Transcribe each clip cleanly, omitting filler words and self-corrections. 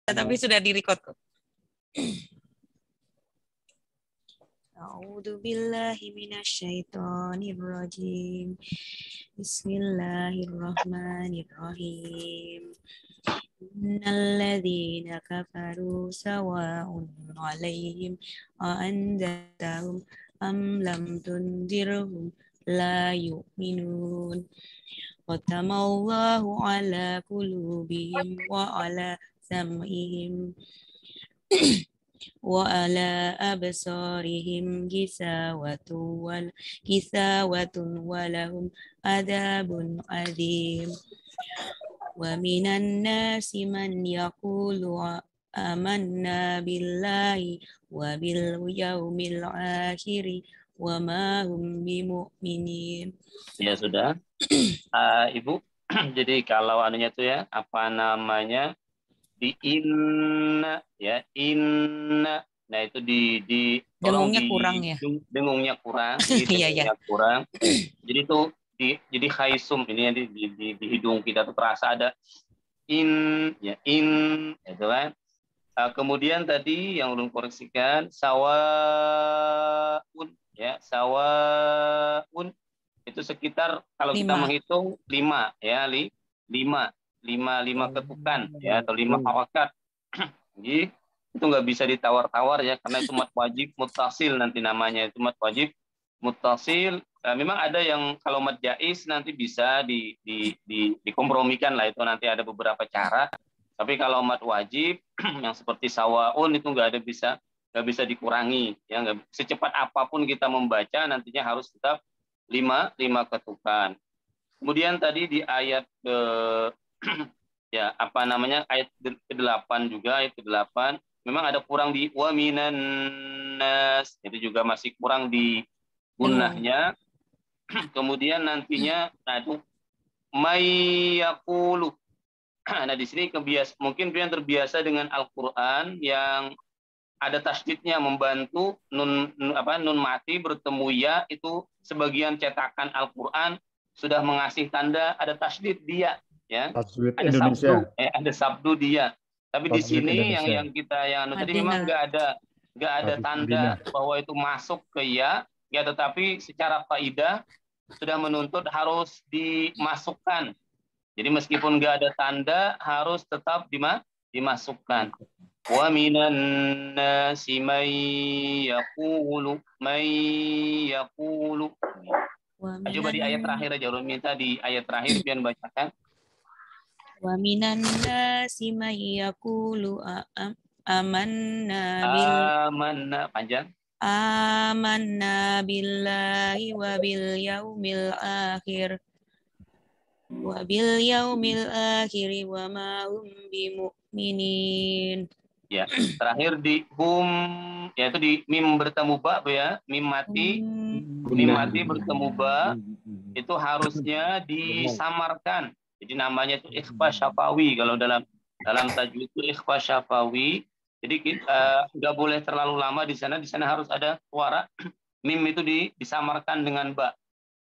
Tapi sudah di-record kok. A'udzu billahi minasyaitonir rajim. Bismillahirrahmanirrahim. Innalladzina kafaru sawa'un 'alaihim a anzartahum am lam tunzirhum la yu'minun. Khatamallahu 'ala qulubihim wa 'ala sam'ihim wa ala absarihim gisawatun walahum adabun adzim wa minan nasi man yaqulu amanna billahi wa bil yaumil akhir wa ma hum bimu'minin. Ya sudah, Ibu. Jadi kalau anunya itu ya, apa namanya, di inna ya, inna. Nah itu di dengungnya kurang ya. Dengungnya kurang, Iya. Kurang. Jadi itu jadi khaisum ini ya, di hidung kita tuh terasa ada in itu kan. Kemudian tadi yang ulun koreksikan sawaun ya, sawaun itu sekitar kalau kita menghitung 5 ya, 5 ketukan ya, atau 5 harokat. Jadi itu nggak bisa ditawar-tawar ya, karena itu mad wajib muttasil nanti namanya, itu mad wajib muttasil. Memang ada yang kalau mad jaiz nanti bisa dikompromikan lah, itu nanti ada beberapa cara. Tapi kalau mad wajib yang seperti sawaun itu nggak bisa dikurangi ya, secepat apapun kita membaca nantinya harus tetap 5 ketukan. Kemudian tadi di ayat ya apa namanya, ayat ke-8 juga, ayat ke-8 memang ada kurang di wa minan nas, itu juga masih kurang di gunnahnya. Kemudian nantinya nah itu mayyaqulu. Nah di sini mungkin kalian terbiasa dengan Al-Qur'an yang ada tasydidnya, membantu nun mati bertemu ya, itu sebagian cetakan Al-Qur'an sudah mengasih tanda ada tasydid dia ya. Ada sabdu dia. Tapi di sini yang kita tadi memang nggak ada tanda bahwa itu masuk ke ya, tetapi secara kaidah sudah menuntut harus dimasukkan. Jadi meskipun nggak ada tanda harus tetap dimasukkan. Wa minan nasi may yaqulu. Coba di ayat terakhir aja, ulun minta di ayat terakhir biar bacakan. Wa minan nasi may yaqulu amanna panjang. Amanna billahi wa bil yaumil akhir wa ma hum bimu'minin. Ya, terakhir di hum, yaitu di mim bertemu ba ya, mim mati bertemu ba, itu harusnya disamarkan. Jadi namanya itu ikhfa syafawi, kalau dalam tajwid itu ikhfa syafawi. Jadi kita nggak boleh terlalu lama di sana harus ada suara mim itu disamarkan dengan ba.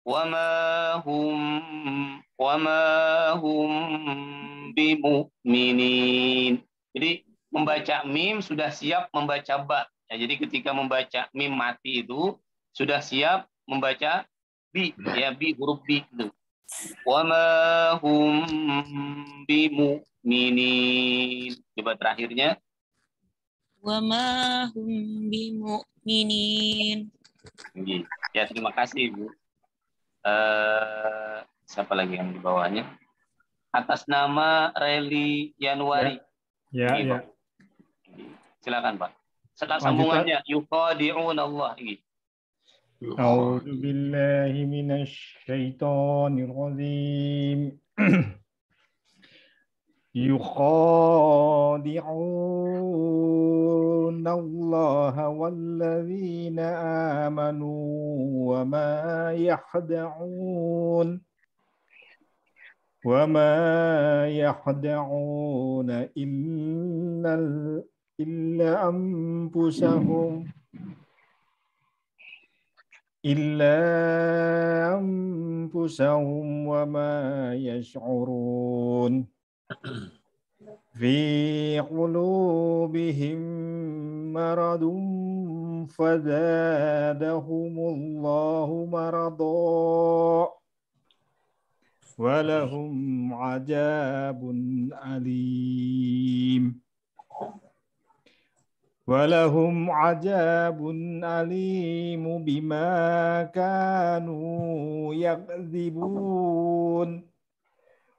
Wa ma hum bimu'minin. Jadi membaca mim sudah siap membaca ba. Ya, jadi ketika membaca mim mati itu sudah siap membaca bi ya, huruf bi itu. Wa ma hum bimu'minin. Coba terakhirnya. Wa ma hum bimu'minin. Ya, terima kasih Ibu. Siapa lagi yang di bawahnya? Atas nama Reli Januari. Ya. Silakan Pak. Setelah sambungannya yukhadi'un Allah. A'udzu billahi minasy syaithanir rajim. يخادعون الله والذين آمنوا وما يخدعون إلا أنفسهم وما يشعرون. في قلوبهم مرض فزادهم الله مرضا ولهم عذاب أليم بما كانوا يكذبون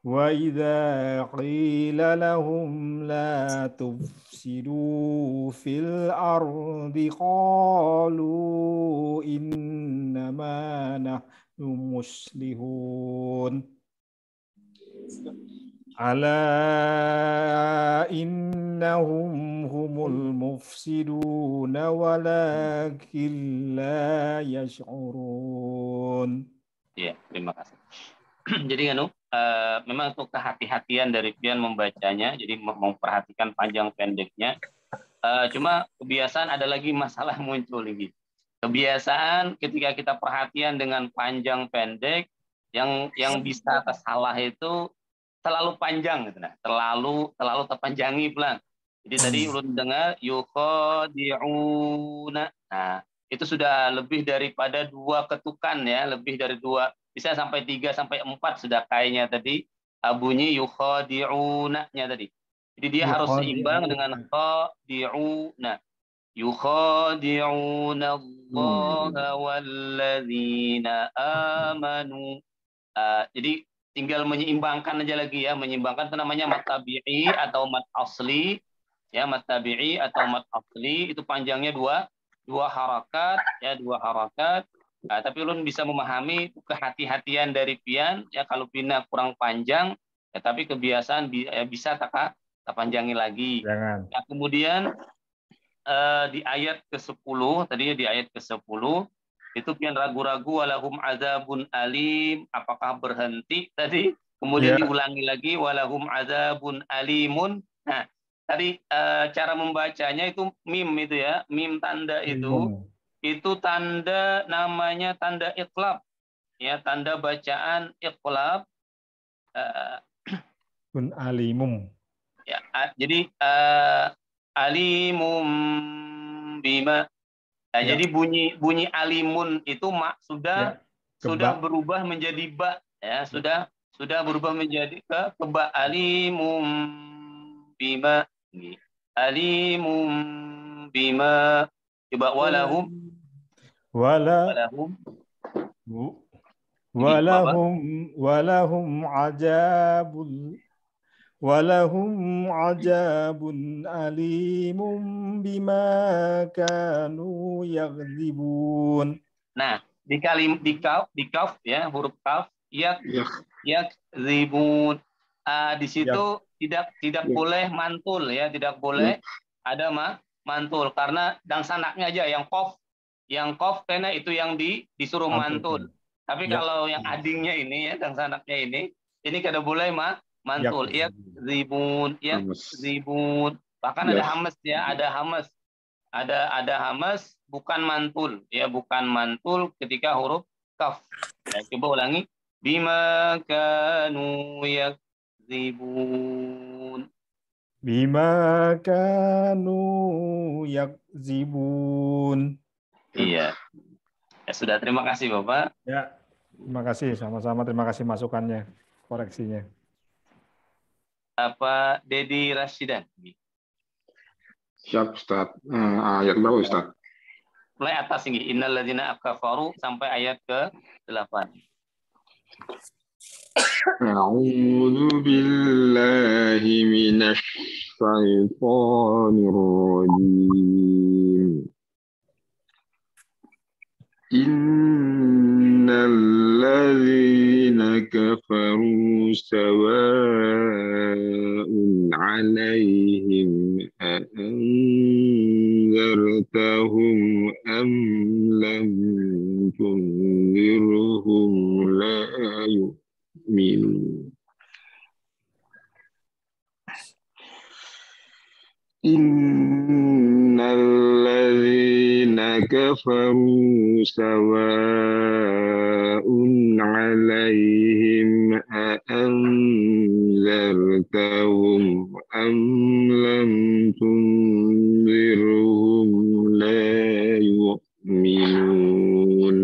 وإذا قيل لهم لا تفسدوا في الأرض قالوا إنما نحن مصلحون ألا إنهم هم المفسدون ولكن لا يشعرون. Ya, terima kasih. Jadi memang untuk kehati-hatian dari pian membacanya, jadi memperhatikan panjang pendeknya. Cuma kebiasaan ada lagi masalah muncul lagi. Kebiasaan ketika kita perhatian dengan panjang pendek, yang bisa salah itu terlalu panjang gitu, nah terlalu terpanjangi pelan. Jadi tadi ulun dengar yukhadi'una, nah itu sudah lebih daripada 2 ketukan ya, lebih dari 2, bisa sampai 3 sampai 4 sudah kayaknya tadi bunyi yukhadi'una-nya tadi. Jadi dia harus seimbang dengan khadi'una. Yukhadi'una Allah walladzina amanu. Jadi tinggal menyeimbangkan aja lagi ya, menyeimbangkan itu namanya mat tabi'i atau mat asli ya, mat tabi'i atau mat asli itu panjangnya 2 harakat ya, 2 harakat. Tapi ulun bisa memahami kehati-hatian dari pian ya, kalau pina kurang panjang ya, tapi kebiasaan bisa tak panjangi lagi. Jangan. Nah, kemudian di ayat ke-10 tadi, di ayat ke-10 itu pian ragu-ragu walahum azabun alim, apakah berhenti tadi, kemudian diulangi lagi walahum azabun alimun. Nah tadi cara membacanya itu mim itu ya, mim tanda itu tanda namanya tanda iqlab ya, tanda bacaan iqlab. Bun alimum ya, jadi alimum bima. Nah, ya. Jadi bunyi alimun itu sudah berubah menjadi ba ya, sudah berubah menjadi ke ba, alimum bima. Alimum bima. Coba walahum walahum ajabun alimum bima kanu yakdzibun. Nah, di kaf ya, huruf kaf yakdzibun. Di situ tidak boleh mantul ya, tidak boleh ada mantul karena dan sanaknya aja yang kof karena itu yang disuruh mantul. Tapi kalau yang adingnya ini ya, dan sanaknya ini kada boleh mantul. Yakdzibun. Bahkan ada hamas ya, ada hamas bukan mantul ya, bukan mantul ketika huruf kaf. Ya, coba ulangi. Bima kanu yakdzibun. Bima kanu yakdzibun. Iya. Ya sudah, terima kasih Bapak. Ya, terima kasih sama-sama, terima kasih masukannya, koreksinya. Apa Dedi Rasyidan? Siap Ustaz. Ayat berapa Ustaz? Mulai atas ini, innalladzina kafaru sampai ayat ke-8. A'udzu billahi minasy syaithanir rajim. Innal ladzina kafaru sawa'un 'alaihim a'anzartahum am lam tunzirhum la yu'minun. Innal ladzina kafaru sawa'un 'alaihim a'anzartahum am تنذرهم لا يؤمنون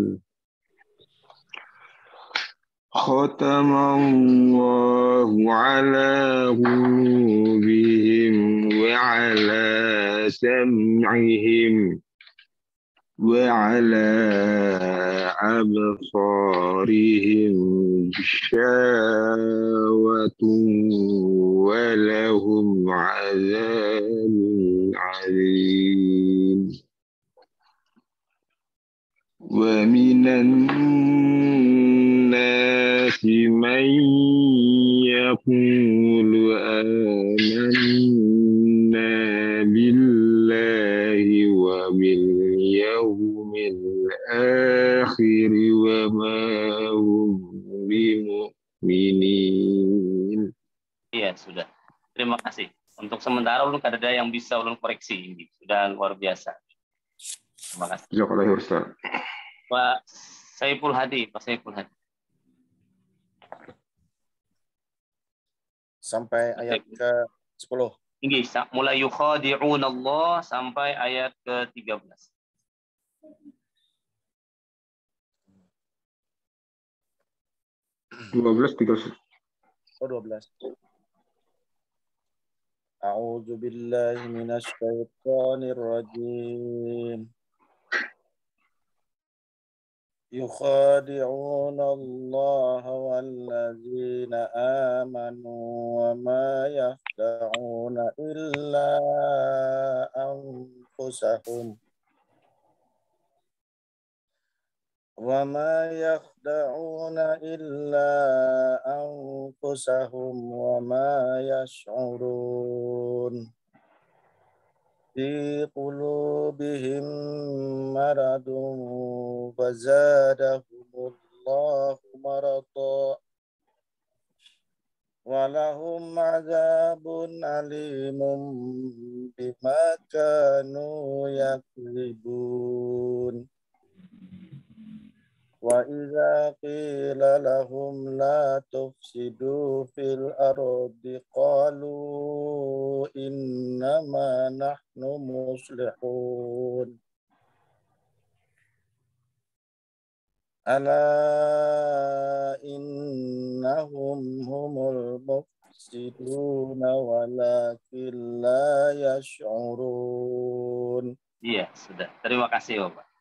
ختم الله على قلوبهم وعلى سمعهم وعلى أبصارهم غشاوة ولهم عذاب عظيم ومن الناس من يقول آمنا بالله وباليوم الآخر وما هم بمؤمنين. Iya, sudah. Terima kasih. Untuk sementara ulun kada ada yang bisa ulun koreksi ini. Sudah luar biasa. Terima kasih. Jazakallahu Ustaz. Pak Saiful Hadi, Pak Saiful Hadi. Sampai ayat ke-10. Tinggi, mulai yukhadi'un Allah sampai ayat ke-13. Oh, 12. A'udzu billahi minasy syaithanir rajim. يخادعون الله والذين آمنوا وما يخدعون إلا أنفسهم وما يشعرون في قلوبهم مرض فزادهم الله مرضا ولهم عذاب أليم بما كانوا يكذبون وإذا قيل لهم لا تفسدوا في الأرض قالوا إنما نحن مصلحون ألا إنهم هم المفسدون ولكن لا يشعرون. Iya, sudah. Terima kasih, Bapak.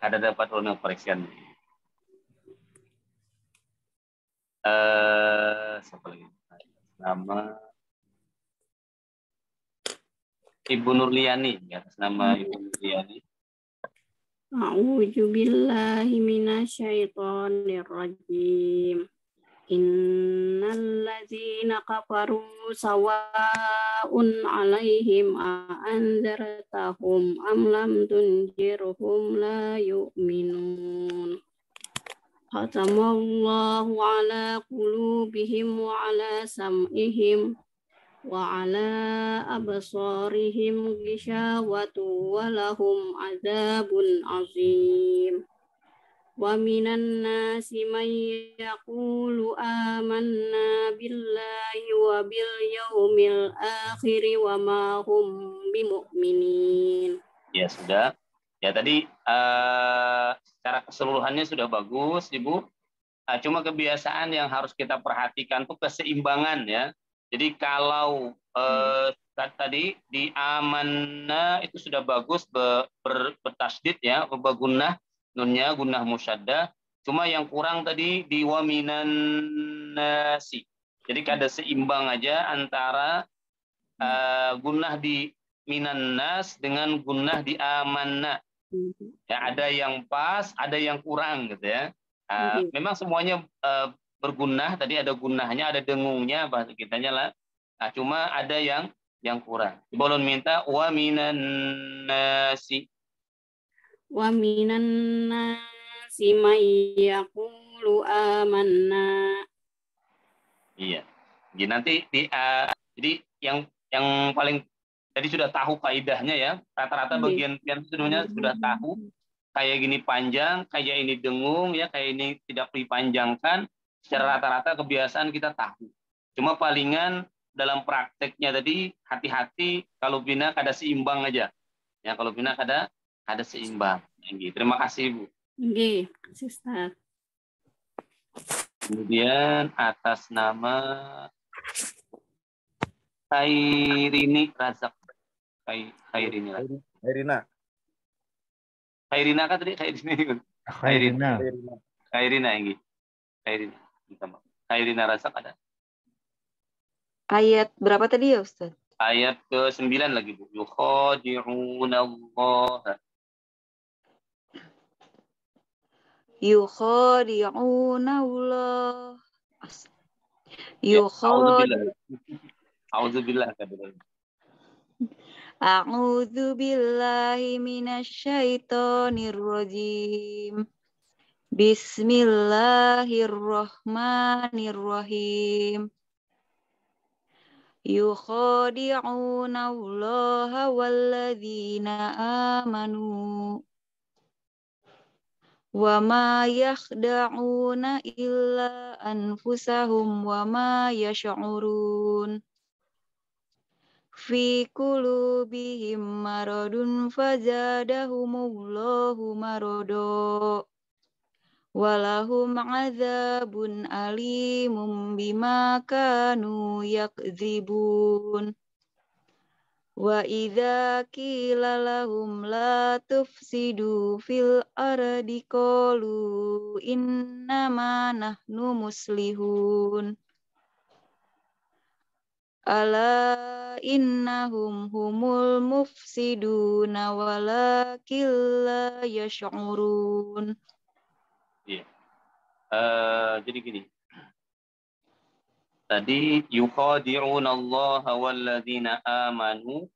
Ada dapat ulun koreksikan. Siapa lagi? Nama Ibu Nurliani, ya, atas nama Ibu Nurliani. A'udzu billahi minasyaitonir rajim. Innal ladzina kafaru sawa'un 'alaihim a'anzartahum am lam tunzirhum la yu'minun. Khatamallahu 'ala qulubihim wa 'ala sam'ihim wa 'ala absarihim ghishawatu wa lahum 'adzabun 'azim. Wa minan nasi man yaqulu amanna billahi wa bil yaumil akhir wa ma hum bimu'minin. Ya, sudah. Ya, tadi secara keseluruhannya sudah bagus, Ibu. Cuma kebiasaan yang harus kita perhatikan tuh keseimbangan, ya. Jadi kalau tadi di amanna itu sudah bagus bertasydid, ya, bergunnah. Nunnya gunnah musyaddah, cuma yang kurang tadi di wa minan nasi. Jadi ada seimbang aja antara gunnah di minan nas dengan gunnah di amanna. Ya, ada yang pas, ada yang kurang gitu ya. Memang semuanya bergunnah, tadi ada gunnahnya, ada dengungnya bahasa kitanya lah. Cuma ada yang kurang. Bolon minta wa minan nasi. Wa minan nasi may yaqulu amanna. Iya. Jadi nanti jadi yang paling tadi sudah tahu kaidahnya, ya. Rata-rata bagian sebenarnya sudah tahu. Kayak gini panjang, kayak ini dengung, ya, kayak ini tidak dipanjangkan. Secara rata-rata kebiasaan kita tahu. Cuma palingan dalam prakteknya tadi hati-hati kalau bina kada seimbang aja. Ya kalau bina kada seimbang. Terima kasih Bu. Nggih, Ustaz. Kemudian atas nama Khairini Razak. Khairini Razak. Khairina kan tadi Khairini. Khairina. Khairina ini. Khairina Razak ada. Ayat berapa tadi ya Ustaz? Ayat ke-9 lagi Bu. Yukhadi'unallaha. Yukhadi'unallah. A'udzubillah. A'udzu billahi minasyaitonir rajim. Bismillahirrahmanirrahim. Yukhadi'una allaha walladzina amanu wa ma yakhda'una illa anfusahum wa ma yash'urun. Fi qulubihim maradun fazadahumullahu marada. Walahum azabun alimum bima kanu yakdzibun. Wa idza qila lahum la tufsidu fil ardi qalu innama nahnu muslihun. Ala innahum humul mufsiduna walakin la yash'urun. Iya. Jadi gini. Tadi yukhadi'unallaha walladzina amanu.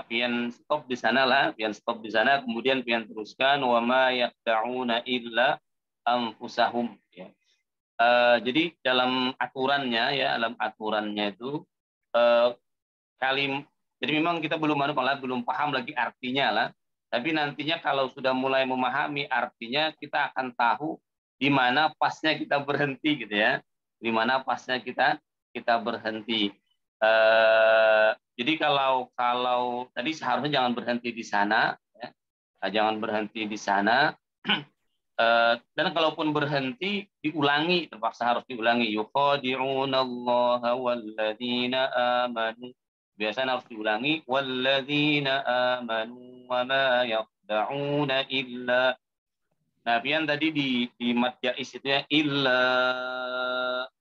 Pian stop di sana lah, kemudian pian teruskan wa ma yakhda'una illa anfusahum ya. Jadi dalam aturannya itu jadi memang kita belum paham lagi artinya lah. Tapi nantinya kalau sudah mulai memahami artinya, kita akan tahu di mana pasnya kita berhenti gitu ya. Di mana pasnya kita berhenti. Jadi kalau tadi seharusnya jangan berhenti di sana, ya. Jangan berhenti di sana. Dan kalaupun berhenti diulangi, terpaksa harus diulangi. Yukhadi'unallaha walladzina amanu. Biasanya harus diulangi walladzina amanu wa ma yakhda'una illa. Nah, pian tadi di mad jaiz itu ya illa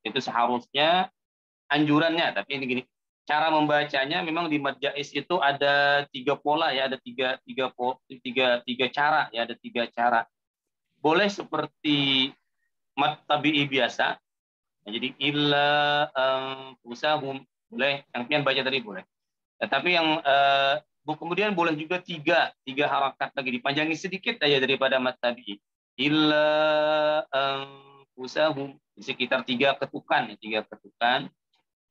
itu seharusnya anjurannya, tapi ini gini. Cara membacanya memang di mad jaiz itu ada 3 pola ya, ada tiga cara ya, ada 3 cara. Boleh seperti mad tabi'i biasa. Nah, jadi illa usahum boleh, yang pian baca tadi boleh. Tapi yang kemudian boleh juga tiga harakat lagi, dipanjangi sedikit aja daripada mad tabi'i. Illa usahum sekitar 3 ketukan.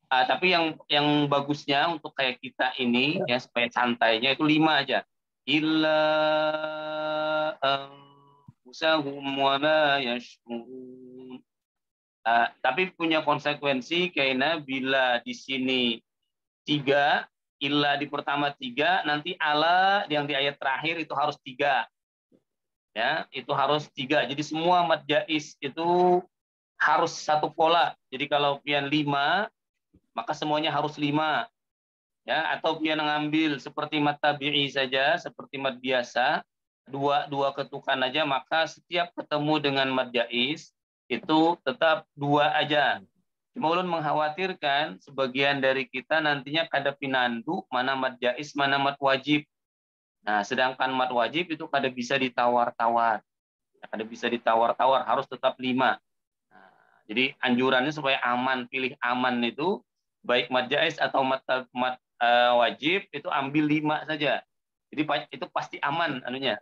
Tapi yang bagusnya untuk kayak kita ini ya supaya santainya itu 5 aja. Illa usahum wa ma yash'urun. Tapi punya konsekuensi karena bila di sini 3, illa di pertama 3, nanti ala yang di ayat terakhir itu harus 3. Ya, itu harus 3. Jadi semua mad jaiz itu harus satu pola. Jadi kalau pian 5, maka semuanya harus 5. Ya, atau pian ngambil seperti mad tabi'i saja, seperti mad biasa, 2 ketukan aja, maka setiap ketemu dengan mad jaiz itu tetap 2 aja. Cuma ulun mengkhawatirkan sebagian dari kita nantinya kada pinandu mana mad jaiz, mana mad wajib. Nah, sedangkan mad wajib itu kada bisa ditawar-tawar. Harus tetap 5. Nah, jadi anjurannya supaya aman, pilih aman itu baik mad jaiz atau mad wajib itu ambil 5 saja. Jadi itu pasti aman anunya.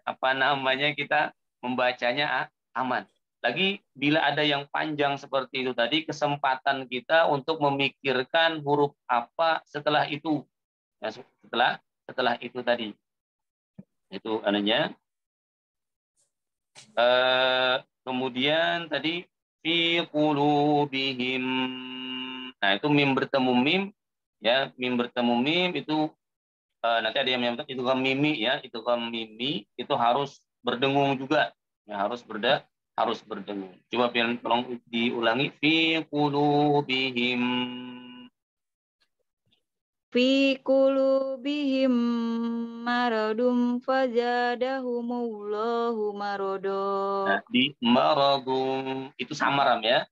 Kita membacanya aman. Lagi bila ada yang panjang seperti itu tadi, kesempatan kita untuk memikirkan huruf apa setelah itu. Ya, setelah itu tadi. Itu anunya. Kemudian tadi fi qulubihim. Nah, itu mim bertemu mim ya mim bertemu mim itu nanti ada yang menyebut itu mimi ya, itu mimi itu harus berdengung juga, ya, harus berdengung. Coba tolong diulangi. Fi qulubihim maradum fazadahumullahu marado. Nah, di maradum itu samaram ya.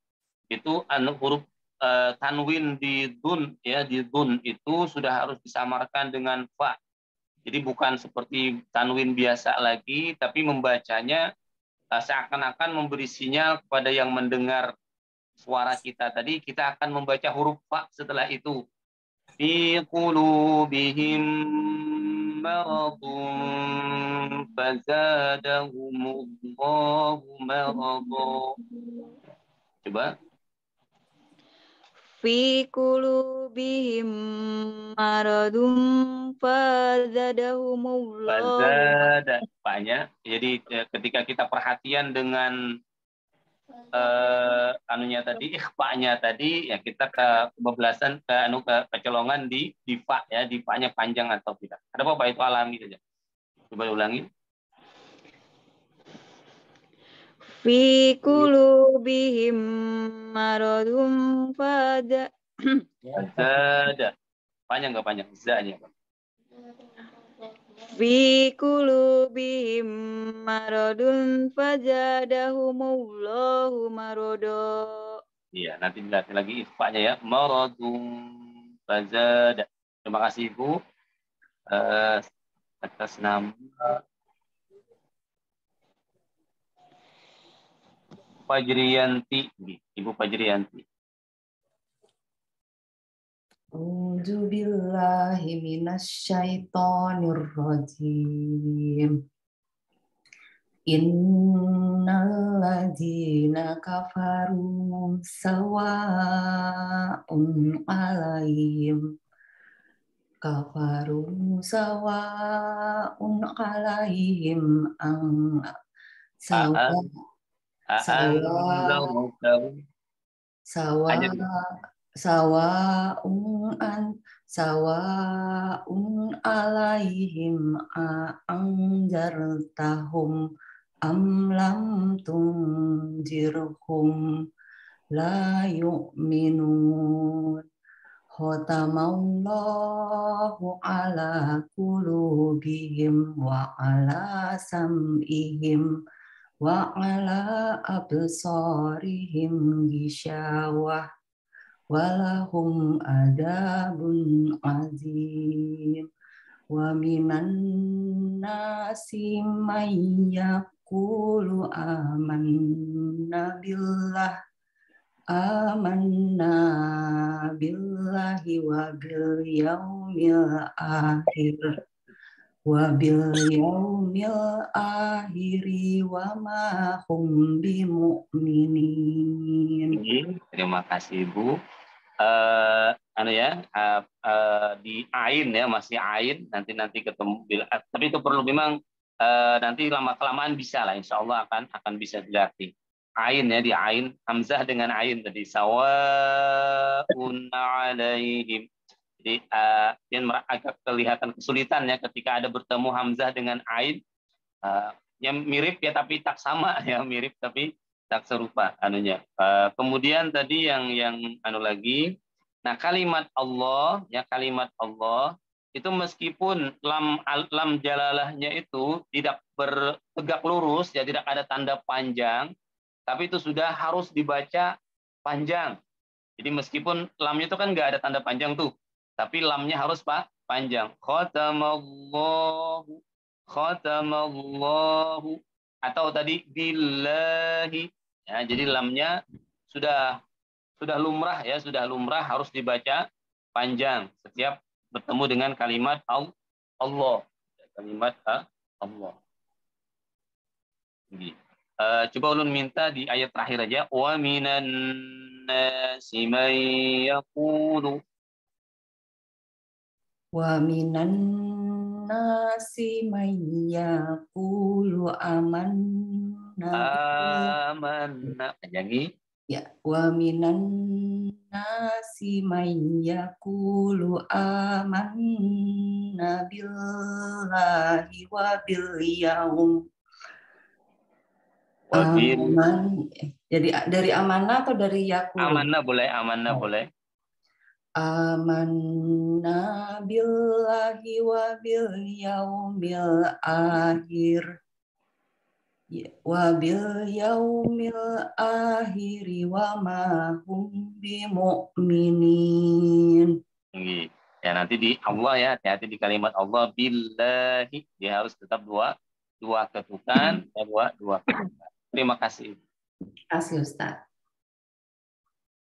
Itu huruf tanwin di dun ya, di dun itu sudah harus disamarkan dengan fa. Jadi bukan seperti tanwin biasa lagi, tapi membacanya seakan-akan memberi sinyal kepada yang mendengar suara kita tadi, kita akan membaca huruf fa setelah itu. Fi qulubihim maradun fazadahumullahu marado. Coba. Fi qulubihim maradum fazadahumullahu. Fazada Pak-nya. Jadi ketika kita perhatian dengan anunya tadi, ikhfa-nya tadi, ya kita kebablasan kecolongan di fa ya, di fa-nya panjang atau tidak. Ada apa itu alami saja. Coba ulangi. Fi qulubihim maradum Fazada. Panjang nggak panjang? Za-nya, Pak. Fi qulubihim maradun fazadahumullahu marado. Iya, nanti dilatih lagi ikhfa-nya ya. Maradun fazada. Terima kasih Ibu atas nama Fajriyanti, Ibu Fajriyanti. A'udzu billahi minasyaitonir rajim. Innal ladzina kafaru sawa'un 'alaihim sawa'un alaihim anzartahum am lam tunzirhum la yu'minun. Khatamallahu ala qulubihim wa ala sam'ihim wa ala absarihim ghishawah walahum adabun azim. Wa minan nasi may yaqulu amanna billahi wa bil yaumil akhiri wa ma hum bimu'minin. Terima kasih Ibu. Di ain ya, masih ain, nanti ketemu bil, tapi itu perlu memang nanti lama-kelamaan bisa lah, insya Allah akan bisa dilatih. Ain ya, di ain, hamzah dengan ain tadi, sawa'un alaihim. Jadi yang agak kelihatan kesulitan ya ketika ada bertemu hamzah dengan ain, yang mirip ya tapi tak sama ya, mirip tapi tak serupa anunya. Kemudian tadi yang lagi, nah kalimat Allah ya, kalimat Allah itu meskipun lam jalalahnya itu tidak bertegak lurus ya, tidak ada tanda panjang, tapi itu sudah harus dibaca panjang. Jadi meskipun lamnya itu kan nggak ada tanda panjang tuh, tapi lamnya harus panjang. Khatamallahu atau tadi billahi ya, jadi lamnya sudah lumrah ya, sudah lumrah harus dibaca panjang setiap bertemu dengan kalimat Allah, kalimat Allah. Coba ulun minta di ayat terakhir aja, wa minan nasi may yaqulu, wa minan nasi may yaqulu amanna panjangi Ya, wa minan nasi man yaqulu amanna billahi wa bil yaum Wabil jadi dari amanah atau dari yaqulu? amanah boleh. Amanna billahi wa bil yaumil akhir. Wa bil yaumil akhiri wa ma hum bimu'minin. Ya nanti di Allah ya, hati-hati di kalimat Allah billahi, dia harus tetap dua ketukan, ya dua ketukan. Terima kasih. Terima kasih Ustaz.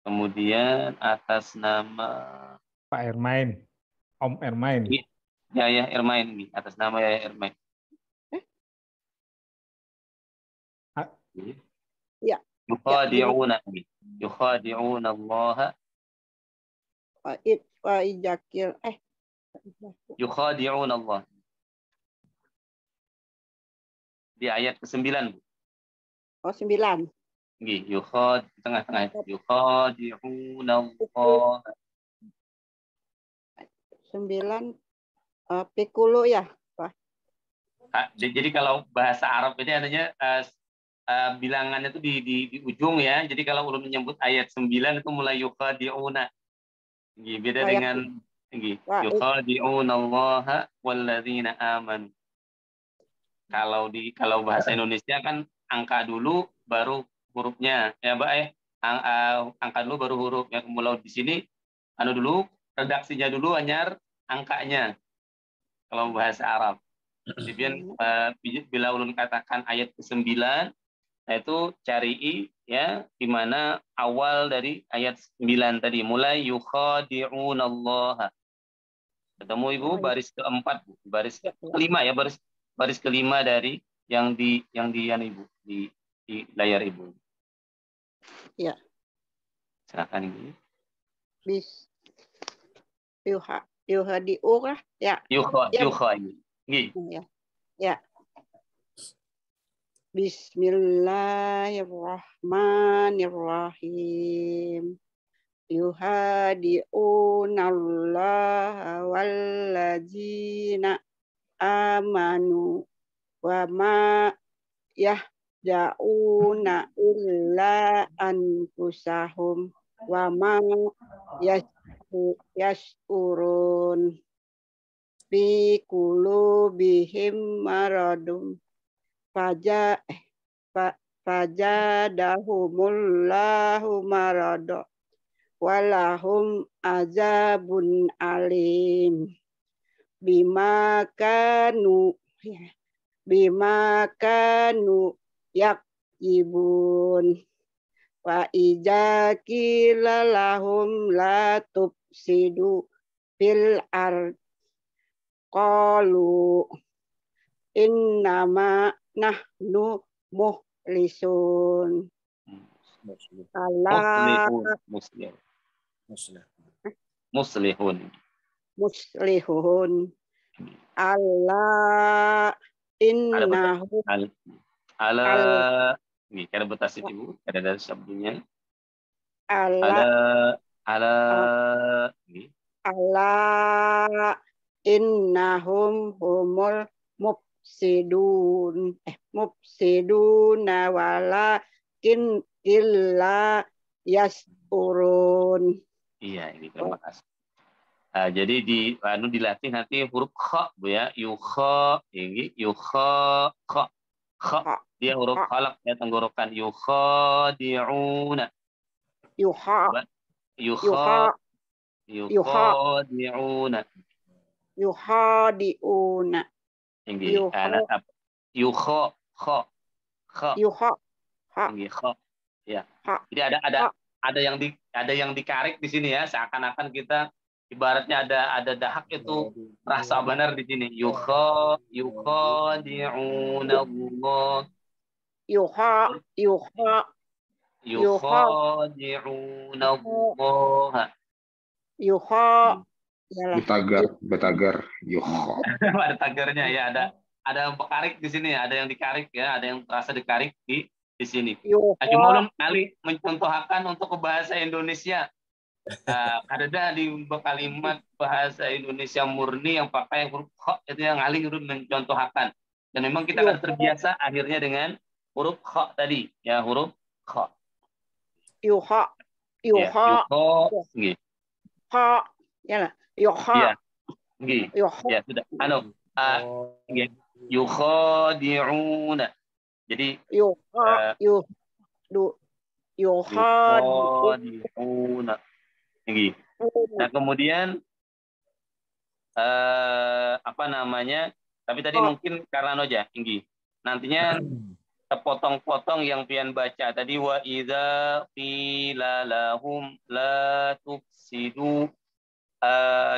Kemudian atas nama Pak Ermain, Om Ermain. ya Ermain, atas nama ya Ermain. Ya. Yukhadi'una Allah. Yukhadi'una Allah. Di ayat ke-9, Bu. Oh, 9. Nggih, tengah-tengah. Yukhadi'una Allah. 9 pikulu ya, Pak. Jadi kalau bahasa Arab ini adanya bilangannya itu di ujung ya. Jadi kalau ulun menyebut ayat 9 itu mulai yukhadi'una. Beda dengan yukhadi'una Allah walladzina amanu. Kalau bahasa Indonesia kan angka dulu baru hurufnya. Ya, Mbak angka dulu baru huruf. Ya, kemudian di sini dulu redaksinya dulu anyar angkanya. Kalau bahasa Arab. Jadi bila ulun katakan ayat ke-9, itu cari ya di mana awal dari ayat 9 tadi mulai yukhadi'unallaha. Ketemu Ibu baris keempat, baris kelima ya, baris kelima dari yang di Ibu di layar Ibu. Ya. Silakan Ibu. Bis yuhadi'u kah? Ya. Yukhadi'u. Ya. Bismillahirrahmanirrahim. Yuhadi'unallaha walladzina amanu wa ma yahda'una illa anfusahum wa ma yash'urun. Bi qulubihim maradum fajadahumullahu marada walahum azabun alim bima kanu yakjibun wa idza qila lahum la tufsidu fil ard qalu innama nahnu mukhlisun. Muslihun. Allah innahu ini kada bertasib Ibu, kada ada sabdunya. Allah innahum humul mufsiduna walakin illa yash'urun. Iya, ini terima kasih. Jadi dilatih nanti huruf kha Bu ya, yukha ini yukha kha. Dia huruf khalaq ya, tenggorokan yukhadi'una. Yukhadi'una. Ini yukha kha. Ya. Jadi ada yang dikarik di sini ya, seakan-akan kita ibaratnya ada dahak itu rasa benar di sini. Yukhadi'una Allah. Yukhadi'una Allah. Betagar. Ada tagarnya ya, ada yang dikarik di sini, ada yang dikarik ya, ada yang terasa dikarik di di sini. Yuha. Cuma ulun kali mencontohkan untuk ke bahasa Indonesia. Ada di kalimat bahasa Indonesia murni yang pakai huruf kha itu yang aling ulun mencontohkan. Dan memang kita akan terbiasa akhirnya dengan huruf kha tadi, ya huruf kha. Yuha. Ya, Yuha. nggih. Ha. Ya lah. Yuha. Ya, nggih. Yuha. Ya, sudah. Nggih. Yukhadi'una. Jadi Yuha. yukhadi'una. Nggih. Nah, kemudian apa namanya? Tapi tadi mungkin karena aja, nggih. Nantinya terpotong-potong yang pian baca tadi wa idza qila lahum la tufsidu.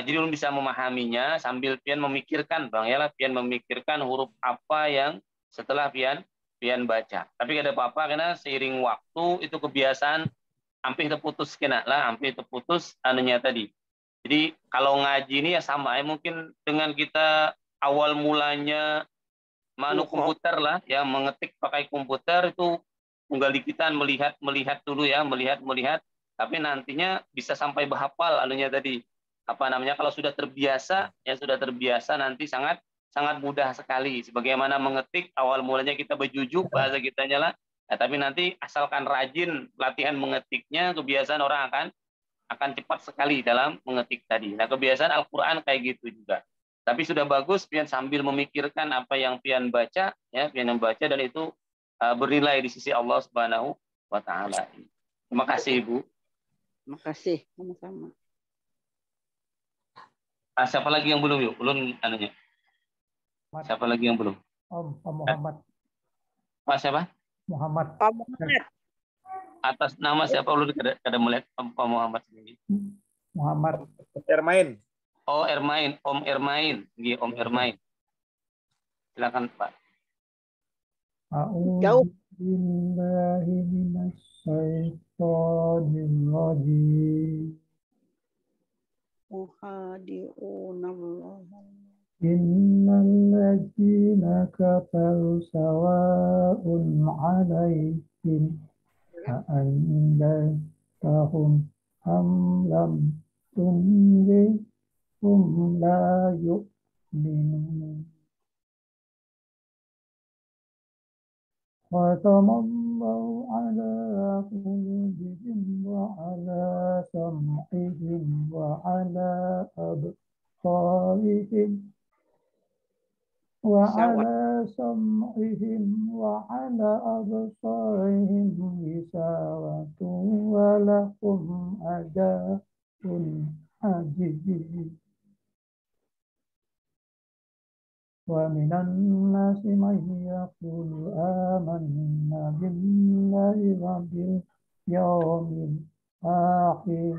Jadi lu bisa memahaminya sambil pian memikirkan, Bang ya lah, pian memikirkan huruf apa yang setelah pian baca. Tapi ada apa-apa karena seiring waktu itu kebiasaan hampir terputus kena lah, hampir terputus anunya tadi. Jadi kalau ngaji ini ya sama ya, mungkin dengan kita awal mulanya komputer lah ya, mengetik pakai komputer itu tunggal dikitan melihat dulu ya, melihat tapi nantinya bisa sampai berhafal anunya tadi. Apa namanya, kalau sudah terbiasa nanti sangat mudah sekali. Sebagaimana mengetik awal mulanya kita berjujuk bahasa kitanya lah. Nah, tapi nanti asalkan rajin latihan mengetiknya, kebiasaan orang akan cepat sekali dalam mengetik tadi. Nah, kebiasaan Al-Qur'an kayak gitu juga. Tapi sudah bagus pian sambil memikirkan apa yang pian baca ya, pian membaca, dan itu bernilai di sisi Allah Subhanahu wa taala. Terima kasih, Ibu. Terima kasih, sama-sama. Siapa lagi yang belum, yuk? Ulun anunya. Siapa lagi yang belum? Pak Muhammad. Pak siapa? Muhammad. Pak Muhammad. Atas nama siapa ulun kada melihat Pak Muhammad sendiri? Muhammad. Ermain. Oh, Ermain, Om Ermain. Nggih, Om Ermain. Silakan, Pak. Jauh. A'udzubillahi minasyaitonirrajim. Innal ladzina kafaru sawa'un 'alaihim a'anzartahum am lam tunzirhum la yu'minun. Khatamallahu 'ala qulubihim wa 'ala sam'ihim wa 'ala absarihim ghishawatun wa lahum adzabun adzim. Wa minan nasi man yaqulu amanna billahi wa bil yawmil akhir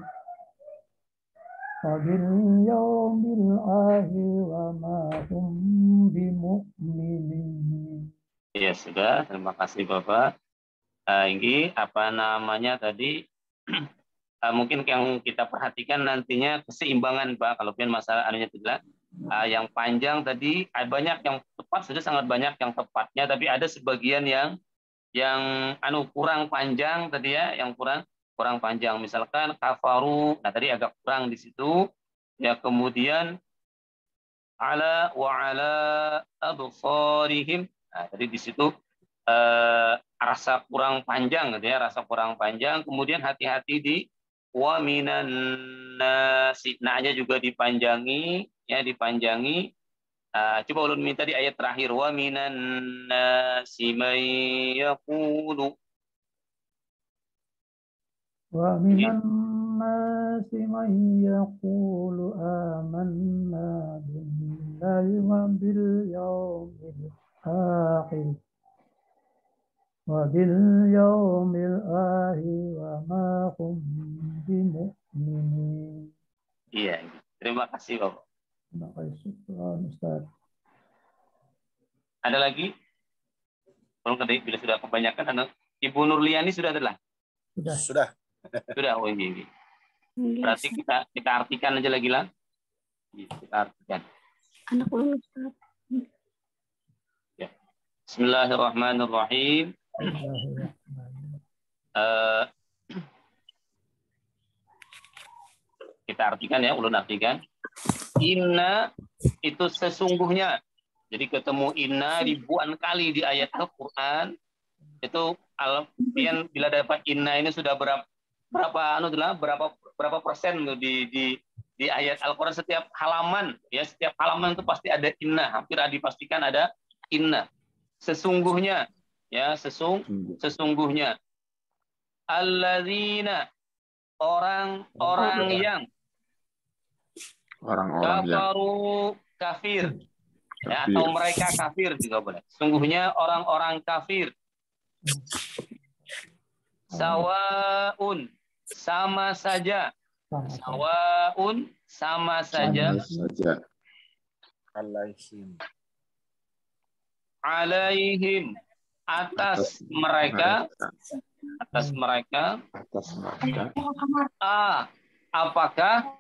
wa ma hum bimu'minin. Ya sudah, terima kasih Bapak. Ini apa namanya tadi? Mungkin yang kita perhatikan nantinya keseimbangan Pak. Kalau pian masalah anunya tidak. Yang panjang tadi banyak yang tepat, sudah sangat banyak yang tepatnya, tapi ada sebagian yang kurang panjang tadi ya, yang kurang panjang. Misalkan kafaru, nah tadi agak kurang di situ. Ya, kemudian ala wa ala absarihim. Nah, tadi di situ rasa kurang panjang gitu ya, rasa kurang panjang. Kemudian hati-hati di wa minan nasi, nah-nya juga dipanjangi. Ya, dipanjangi. Coba ulun minta di ayat terakhir wa minan nasi may yaqulu. Wa minan nasi may yaqulu amanna billahi wa bil yawmil akhir wa ma hum bimu'minin. Iya, terima kasih Bapak. Terima kasih Ustaz. Ada lagi? Kalau bila sudah kebanyakan, Ibu Nurliani sudah adalah? Sudah. Sudah, oh ini. Berarti kita artikan aja lagi lah. Kita artikan. Anak ulun Ustaz. Ya. Bismillahirrahmanirrahim. Eh, kita artikan ya, ulun artikan. Inna itu sesungguhnya. Jadi ketemu inna ribuan kali di ayat Al-Quran. Itu alfian bila dapat inna ini sudah berapa persen di ayat Al-Quran, setiap halaman ya, setiap halaman itu pasti ada inna, hampir dipastikan ada inna. Sesungguhnya ya, sesungguhnya alladzina orang-orang yang kafaru kafir ya, atau mereka kafir juga boleh. Sungguhnya orang-orang kafir. Sawaun sama saja. Sawaun sama saja. Alaihim atas mereka. Apakah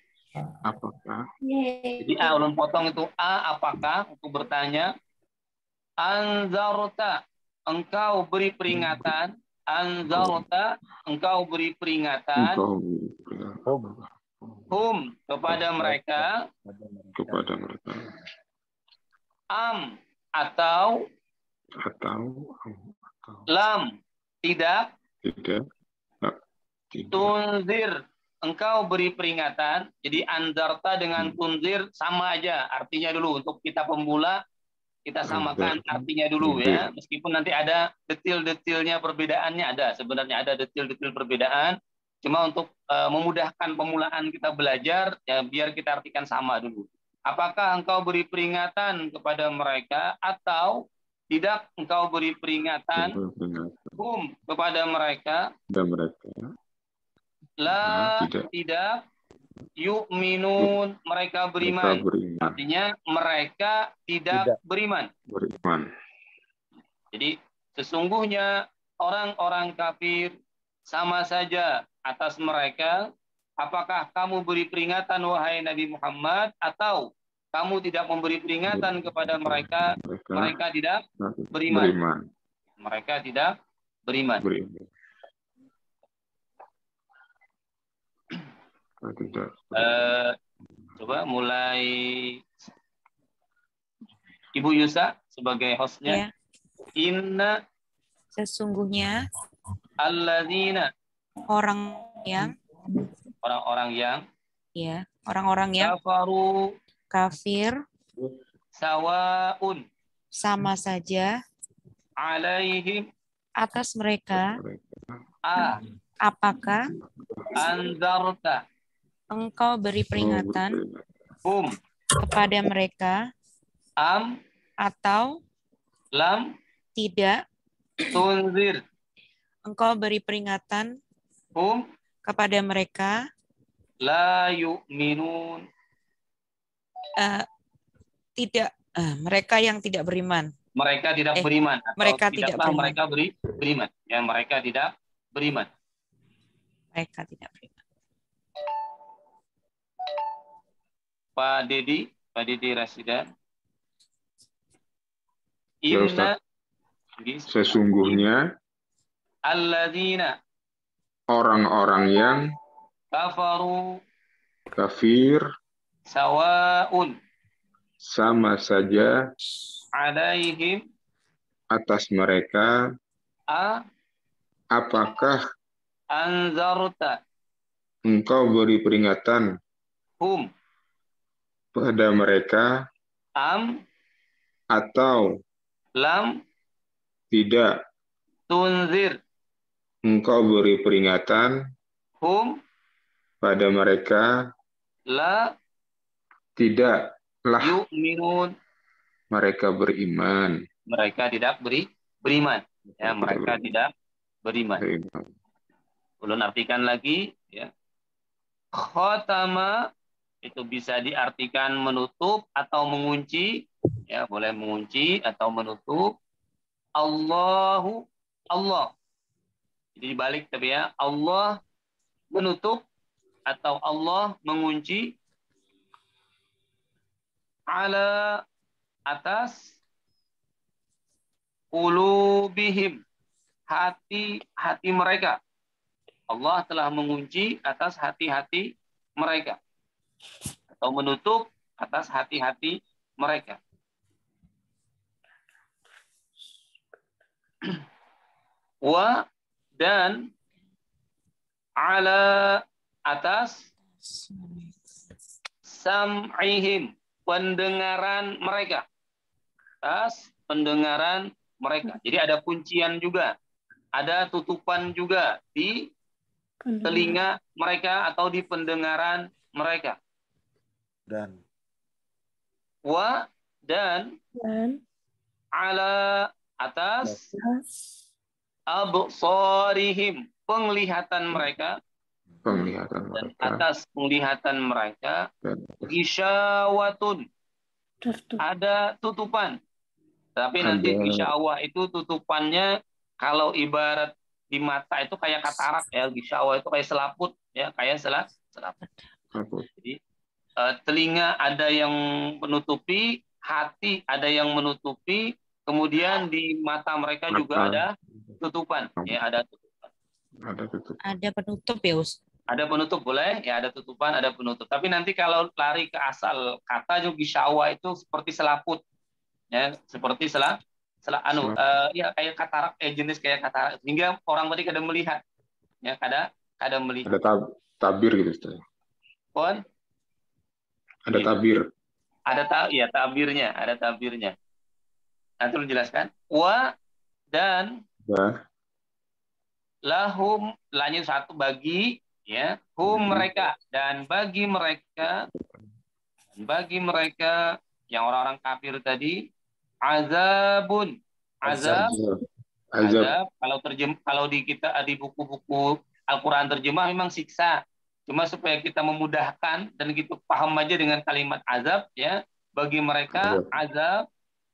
jadi ulun potong itu apakah untuk bertanya. Anzarta engkau beri peringatan. Anzarta engkau beri peringatan. Hum kepada mereka. Am atau lam tidak. Tunzir engkau beri peringatan. Jadi anzarta dengan tunzir sama aja artinya dulu. Untuk kita pemula kita samakan artinya dulu ya. Meskipun nanti ada detil-detilnya perbedaannya ada. Sebenarnya ada detil-detil perbedaan. Cuma untuk memudahkan pemulaan kita belajar ya, biar kita artikan sama dulu. Apakah engkau beri peringatan kepada mereka atau tidak engkau beri peringatan kepada mereka? La tidak yu'minun mereka beriman. Artinya mereka tidak beriman. Jadi sesungguhnya orang-orang kafir sama saja atas mereka. Apakah kamu beri peringatan wahai Nabi Muhammad atau kamu tidak memberi peringatan kepada mereka? Mereka tidak beriman. Mereka tidak beriman. Coba mulai Ibu Yusa sebagai hostnya. Ya. Inna Sesungguhnya alladzina orang-orang yang ya, orang-orang yang kafaru kafir sawaun sama saja alaihim atas mereka. Apakah anzarta engkau beri peringatan kepada mereka atau lam tidak tunzir engkau beri peringatan kepada mereka la yu'minun tidak mereka yang tidak beriman. Mereka tidak beriman atau mereka tidak beriman. Mereka beriman. Ya, mereka tidak beriman. Mereka tidak beriman. Pak Dedi Rasida. Inna sesungguhnya alladzina orang-orang yang kafaru kafir sawaun sama saja alaihim atas mereka. Apakah anzarta engkau beri peringatan pada mereka atau lam tidak tunzir engkau beri peringatan pada mereka la tidaklah yu'minun mereka beriman. Mereka tidak beriman. Ya, mereka tidak beriman. Ulun artikan lagi ya. Khatama itu bisa diartikan menutup atau mengunci, ya boleh mengunci atau menutup. Allah. Jadi dibalik tapi ya, Allah menutup atau Allah mengunci ala atas qulubihim hati mereka. Allah telah mengunci atas hati-hati mereka atau menutup atas hati-hati mereka. Wa dan ala atas sam'ihim pendengaran mereka. Atas pendengaran mereka. Jadi ada kuncian juga. Ada tutupan juga di telinga mereka atau di pendengaran mereka. Dan Wa dan ala atas absarihim penglihatan mereka. Penglihatan Dan mereka. atas penglihatan mereka Dan gisyawatun ada tutupan. Tapi nanti gisyawah itu tutupannya kalau ibarat di mata itu kayak katarak ya, gisyawah itu kayak selaput ya, kayak selaput. Jadi telinga ada yang menutupi, hati ada yang menutupi, kemudian di mata mereka juga ada tutupan ya, ada tutupan. Ada penutup ya, Ustaz. Ada penutup boleh, ya ada tutupan, ada penutup. Tapi nanti kalau lari ke asal kata juga gisyawa itu seperti selaput, ya seperti ya kayak katarak, jenis kayak katarak, hingga orang tadi kadang melihat, ya kadang melihat. Ada tabir gitu, Ustaz. Pon? Ada tabir. Ya tabirnya, ada tabirnya. Nanti lu jelaskan. Wa dan lahum, lanjut satu bagi. Ya, mereka dan bagi mereka yang orang-orang kafir tadi azab kalau di buku-buku Al-Qur'an terjemah memang siksa, cuma supaya kita memudahkan dan gitu paham aja dengan kalimat azab ya, bagi mereka azab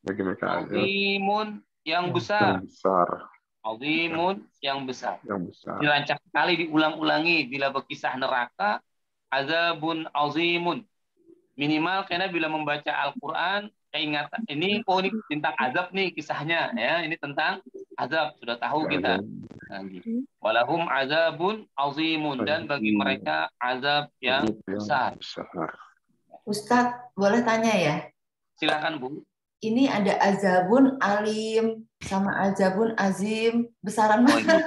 azimun yang besar. Azimun yang besar. Dirancang sekali, diulang-ulangi bila berkisah neraka, azabun azimun. Minimal karena bila membaca Al-Qur'an keingatan ini tentang azab nih kisahnya ya, ini tentang azab sudah tahu kita. Walahum azabun azimun dan bagi mereka azab yang besar. Ustadz, boleh tanya ya? Silakan, Bu. Ini ada azabun alim sama azabun azim, besaran mana?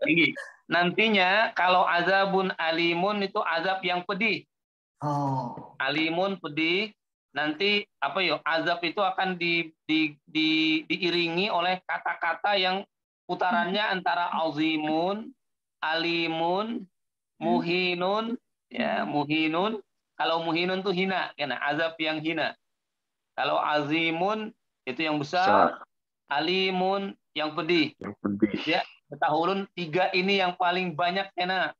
Tinggi. Nantinya kalau azabun alimun itu azab yang pedih. Alimun pedih. Nanti azab itu akan diiringi oleh kata-kata yang putarannya antara azimun, alimun, muhinun, ya muhinun. Kalau muhinun itu hina, karena azab yang hina. Kalau azimun itu yang besar, alimun yang pedih. Ya, tahulun 3 ini yang paling banyak kena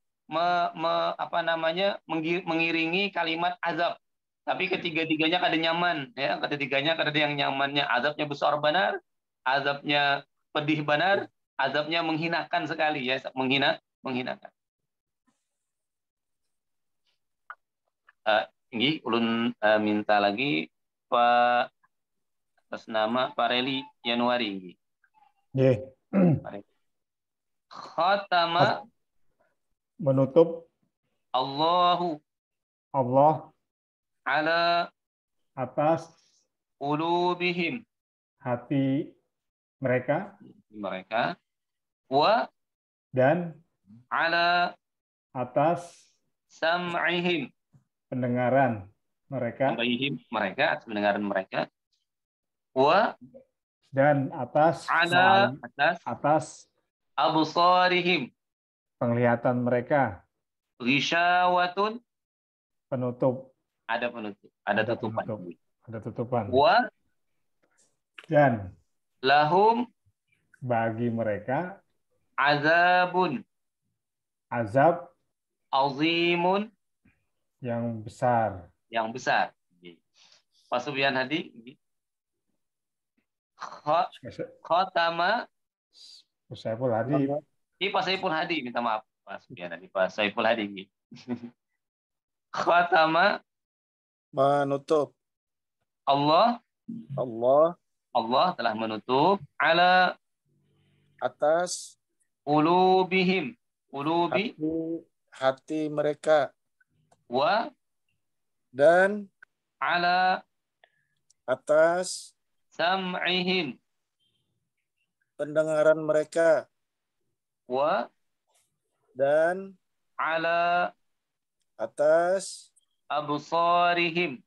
mengiringi kalimat azab. Tapi ketiga-tiganya kada nyaman, ya, ketiga-tiganya kada ada yang nyamannya. Azabnya besar benar, azabnya pedih benar, azabnya menghinakan sekali ya, menghinakan. Ini ulun minta lagi Pak atas nama Pak Reli Januari. Khatama menutup Allah ala atas qulubihim hati mereka wa dan ala atas sam'ihim pendengaran mereka atas pendengaran mereka wa dan atas absarihim penglihatan mereka ghisyawatun penutup ada tutupan wa dan lahum bagi mereka azabun azab azimun yang besar. Pak Subyan Hadi Khatama Saiful Hadi. Ini Pak Saiful Hadi, minta maaf Pak Subyan Hadi, Pak Saiful Hadi. Khatama menutup. Allah telah menutup ala atas qulubihim qulubi hati mereka, wa dan ala atas sam'ihim pendengaran mereka, wa dan ala atas absarihim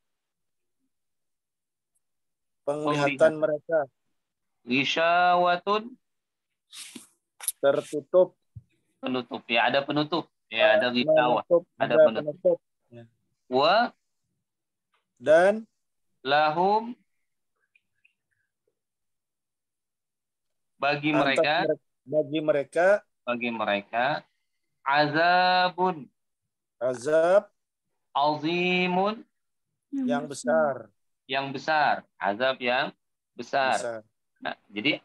penglihatan mereka, ghisyawatun tertutup, penutup ya, ada penutup ya, ada ghishawah, menutup, ada juga penutup. penutup. Ya. Wa Dan lahum bagi atas mereka azabun azab azimun yang besar. azab yang besar. Nah, jadi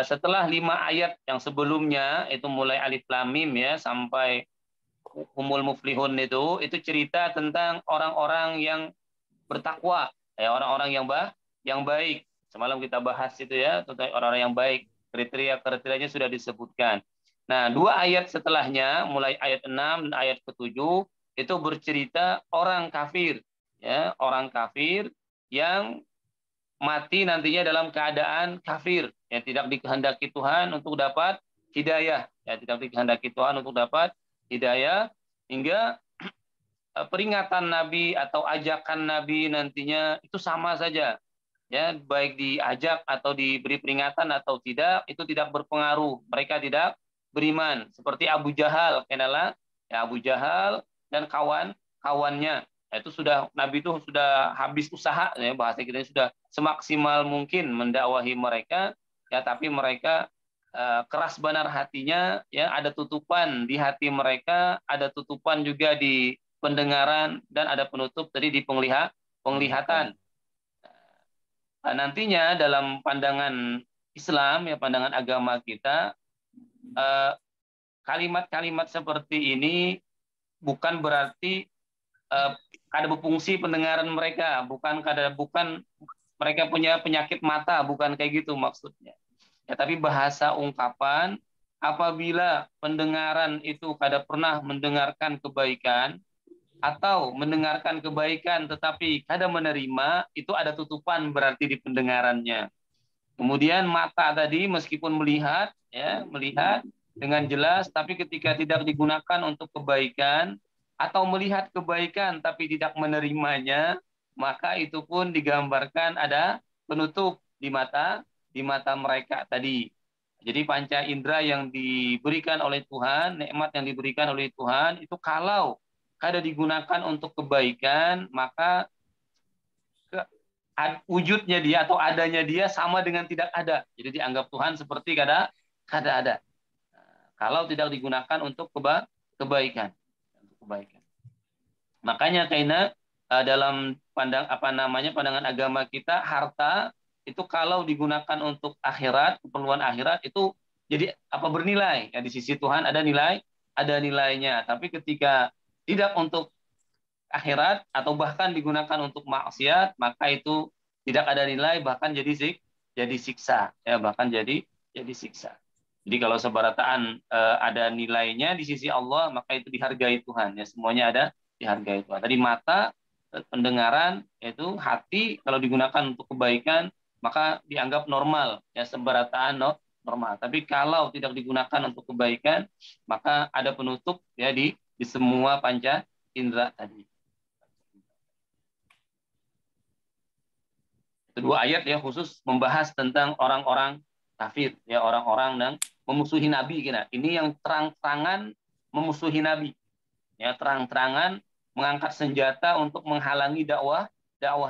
setelah 5 ayat yang sebelumnya itu mulai alif lam mim ya sampai humul muflihun itu cerita tentang orang-orang yang bertakwa, ya orang-orang yang baik. Semalam kita bahas itu ya tentang orang-orang yang baik. Kriteria-kriterianya sudah disebutkan. Nah, 2 ayat setelahnya mulai ayat 6 dan ayat ke-7 itu bercerita orang kafir ya, orang kafir yang mati nantinya dalam keadaan kafir, ya tidak dikehendaki Tuhan untuk dapat hidayah, ya tidak dikehendaki Tuhan untuk dapat hidayah, hingga peringatan Nabi atau ajakan Nabi nantinya itu sama saja, ya baik diajak atau diberi peringatan atau tidak itu tidak berpengaruh, mereka tidak beriman, seperti Abu Jahal, kenalah ya Abu Jahal dan kawan-kawannya. Itu sudah Nabi itu sudah habis usaha ya, bahasa kita sudah semaksimal mungkin mendakwahi mereka ya, tapi mereka keras benar hatinya ya, ada tutupan di hati mereka, ada tutupan juga di pendengaran, dan ada penutup tadi di penglihatan. Nantinya dalam pandangan Islam ya, pandangan agama kita, kalimat-kalimat seperti ini bukan berarti ada berfungsi pendengaran mereka, bukan mereka punya penyakit mata, bukan kayak gitu maksudnya. Ya, tapi bahasa ungkapan apabila pendengaran itu kada pernah mendengarkan kebaikan atau mendengarkan kebaikan tetapi kada menerima, itu ada tutupan berarti di pendengarannya. Kemudian mata tadi meskipun melihat dengan jelas, tapi ketika tidak digunakan untuk kebaikan atau melihat kebaikan tapi tidak menerimanya, maka itu pun digambarkan ada penutup di mata mereka tadi. Jadi panca indera yang diberikan oleh Tuhan, nikmat yang diberikan oleh Tuhan itu kalau kada digunakan untuk kebaikan, maka wujudnya dia atau adanya dia sama dengan tidak ada. Jadi dianggap Tuhan seperti kada ada. Kalau tidak digunakan untuk kebaikan. Makanya karena dalam pandangan agama kita, harta itu kalau digunakan untuk akhirat, keperluan akhirat itu jadi bernilai ya, di sisi Tuhan ada nilainya. Tapi ketika tidak untuk akhirat atau bahkan digunakan untuk maksiat, maka itu tidak ada nilai, bahkan jadi siksa ya, bahkan jadi siksa. Jadi kalau sebarataan ada nilainya di sisi Allah, maka itu dihargai Tuhan ya, semuanya ada dihargai Tuhan. Tadi mata, pendengaran, yaitu hati kalau digunakan untuk kebaikan maka dianggap normal ya, sebarataan normal. Tapi kalau tidak digunakan untuk kebaikan maka ada penutup ya di semua panca indera tadi. Kedua ayat ya khusus membahas tentang orang-orang kafir ya, orang-orang yang memusuhi Nabi kira. Ini yang terang-terangan memusuhi Nabi. Ya, terang-terangan mengangkat senjata untuk menghalangi dakwah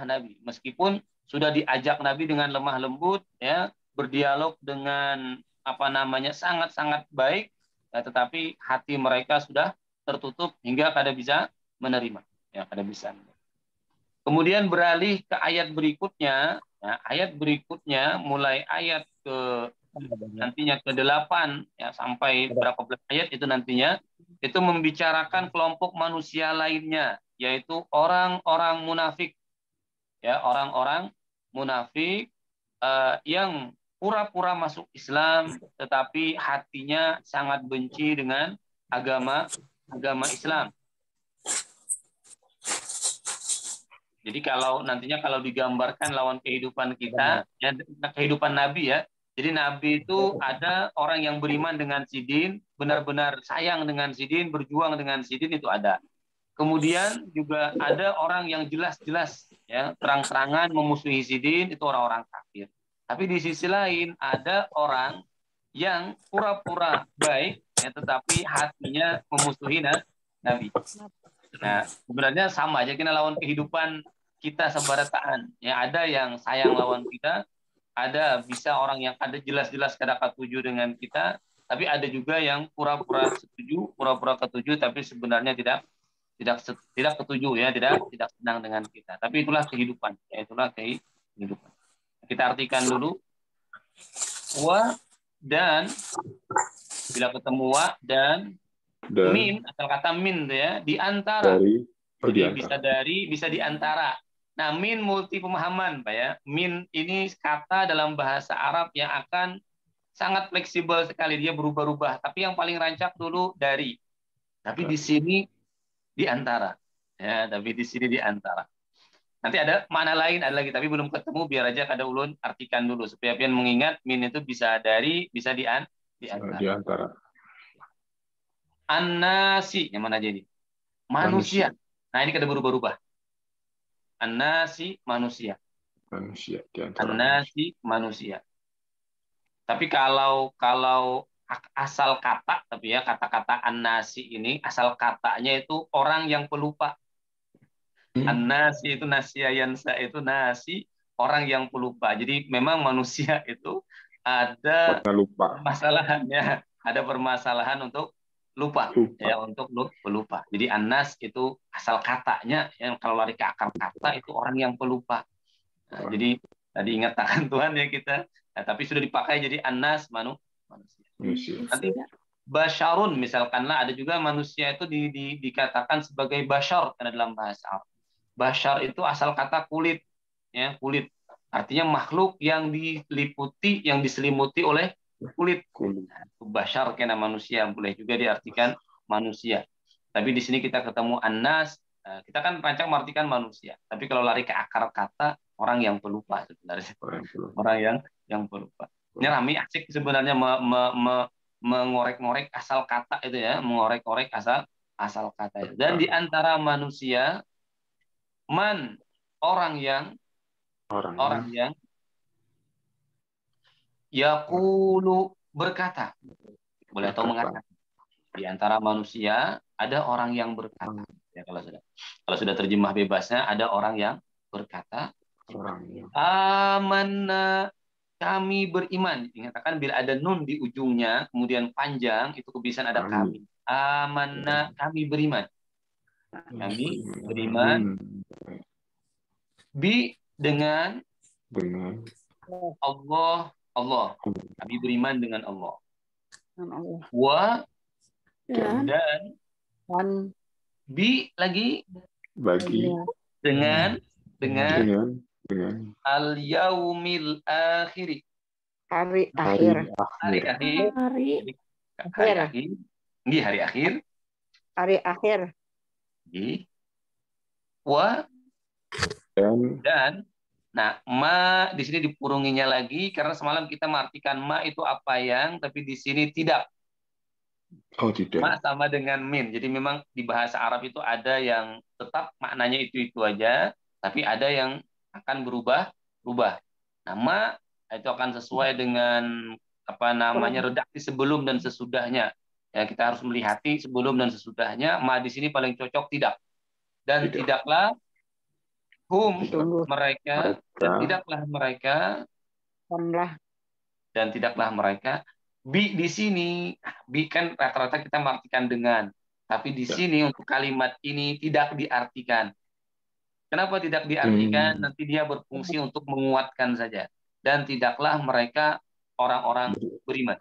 Nabi. Meskipun sudah diajak Nabi dengan lemah lembut ya, berdialog dengan sangat-sangat baik ya, tetapi hati mereka sudah tertutup hingga kada bisa menerima ya, kada bisa. Kemudian beralih ke ayat berikutnya ya, ayat berikutnya mulai ayat nantinya ke-8 ya, sampai berapa belas ayat itu nantinya itu membicarakan kelompok manusia lainnya, yaitu orang-orang munafik ya, orang-orang munafik yang pura-pura masuk Islam tetapi hatinya sangat benci dengan agama Islam. Jadi kalau nantinya kalau digambarkan lawan kehidupan kita, ya kehidupan Nabi ya. Jadi Nabi itu ada orang yang beriman dengan Sidin, benar-benar sayang dengan Sidin, berjuang dengan Sidin, itu ada. Kemudian juga ada orang yang jelas-jelas ya terang-terangan memusuhi Sidin, itu orang-orang kafir. Tapi di sisi lain ada orang yang pura-pura baik ya, tetapi hatinya memusuhi Nabi. Nah, sebenarnya sama aja kita lawan kehidupan kita sebarataan. Ya, ada yang sayang lawan kita, ada bisa orang yang ada jelas-jelas kada ketujuh dengan kita, tapi ada juga yang pura-pura setuju, pura-pura ketujuh, tapi sebenarnya tidak ketujuh ya, tidak senang dengan kita. Tapi itulah kehidupan, ya itulah kehidupan. Kita artikan dulu wa dan bila ketemu wa dan min, asal kata min ya, di antara. Jadi bisa di antara. Nah, min multi pemahaman, Pak ya. Min ini kata dalam bahasa Arab yang akan sangat fleksibel sekali, dia berubah-ubah. Tapi yang paling rancak dulu dari. Tapi di sini di antara. Ya, tapi di sini di antara. Nanti ada makna lain ada lagi, tapi belum ketemu, biar aja kada ulun artikan dulu supaya pian mengingat min itu bisa dari, bisa di antara. Di antara. An-nasi, yang mana jadi? Manusia. Nah, ini kada berubah-ubah. An-nasi manusia. Manusia di antara. An-nasi manusia. Tapi kalau asal kata, tapi ya kata-kata an-nasi ini asal katanya itu orang yang pelupa. An-nasi itu nasya yansa, itu nasi orang yang pelupa. Jadi memang manusia itu ada permasalahannya, ada permasalahan untuk lupa. Ya, untuk pelupa. Jadi an-nas itu asal katanya, yang kalau lari ke akar kata itu orang yang pelupa. Nah, jadi tadi ingatkan Tuhan ya kita, nah, tapi sudah dipakai jadi an-nas manusia. Nanti basyarun misalkanlah, ada juga manusia itu dikatakan sebagai basyar karena dalam bahasa Arab. Basyar itu asal kata kulit, ya kulit. Artinya makhluk yang diliputi, yang diselimuti oleh kulit. Basyar kena manusia, boleh juga diartikan manusia. Tapi di sini kita ketemu an-nas, kita kan rancang mengartikan manusia. Tapi kalau lari ke akar kata, orang yang pelupa sebenarnya. Orang yang pelupa. Ini Rami asik sebenarnya mengorek-ngorek asal kata itu ya, mengorek-ngorek asal kata. Dan di antara manusia, man, orang yang yaqulu, berkata, boleh atau mengatakan. Di antara manusia ada orang yang berkata. Ya, kalau sudah terjemah bebasnya, ada orang yang berkata, amanna, kami beriman. Dikatakan bila ada nun di ujungnya, kemudian panjang, itu kebiasaan ada kami. Amanna, kami beriman. Kami beriman. Bi, dengan Allah. Kami beriman dengan Allah. Wa, dan bi lagi bagi dengan al yaumil akhir, hari akhir. Wa, dan nah, ma di sini dipurunginya lagi karena semalam kita mengartikan ma itu apa yang, tapi di sini tidak. Oh, tidak. Ma sama dengan min. Jadi memang di bahasa Arab itu ada yang tetap maknanya itu aja, tapi ada yang akan berubah. Nah, ma itu akan sesuai dengan redaksi sebelum dan sesudahnya. Ya, kita harus melihati sebelum dan sesudahnya. Ma di sini paling cocok tidak. Dan tidaklah hum, mereka, dan tidaklah mereka bi di sini, bi kan rata-rata kita mengartikan dengan, tapi di sini untuk kalimat ini tidak diartikan. Kenapa tidak diartikan? Nanti dia berfungsi untuk menguatkan saja. Dan tidaklah mereka orang-orang beriman.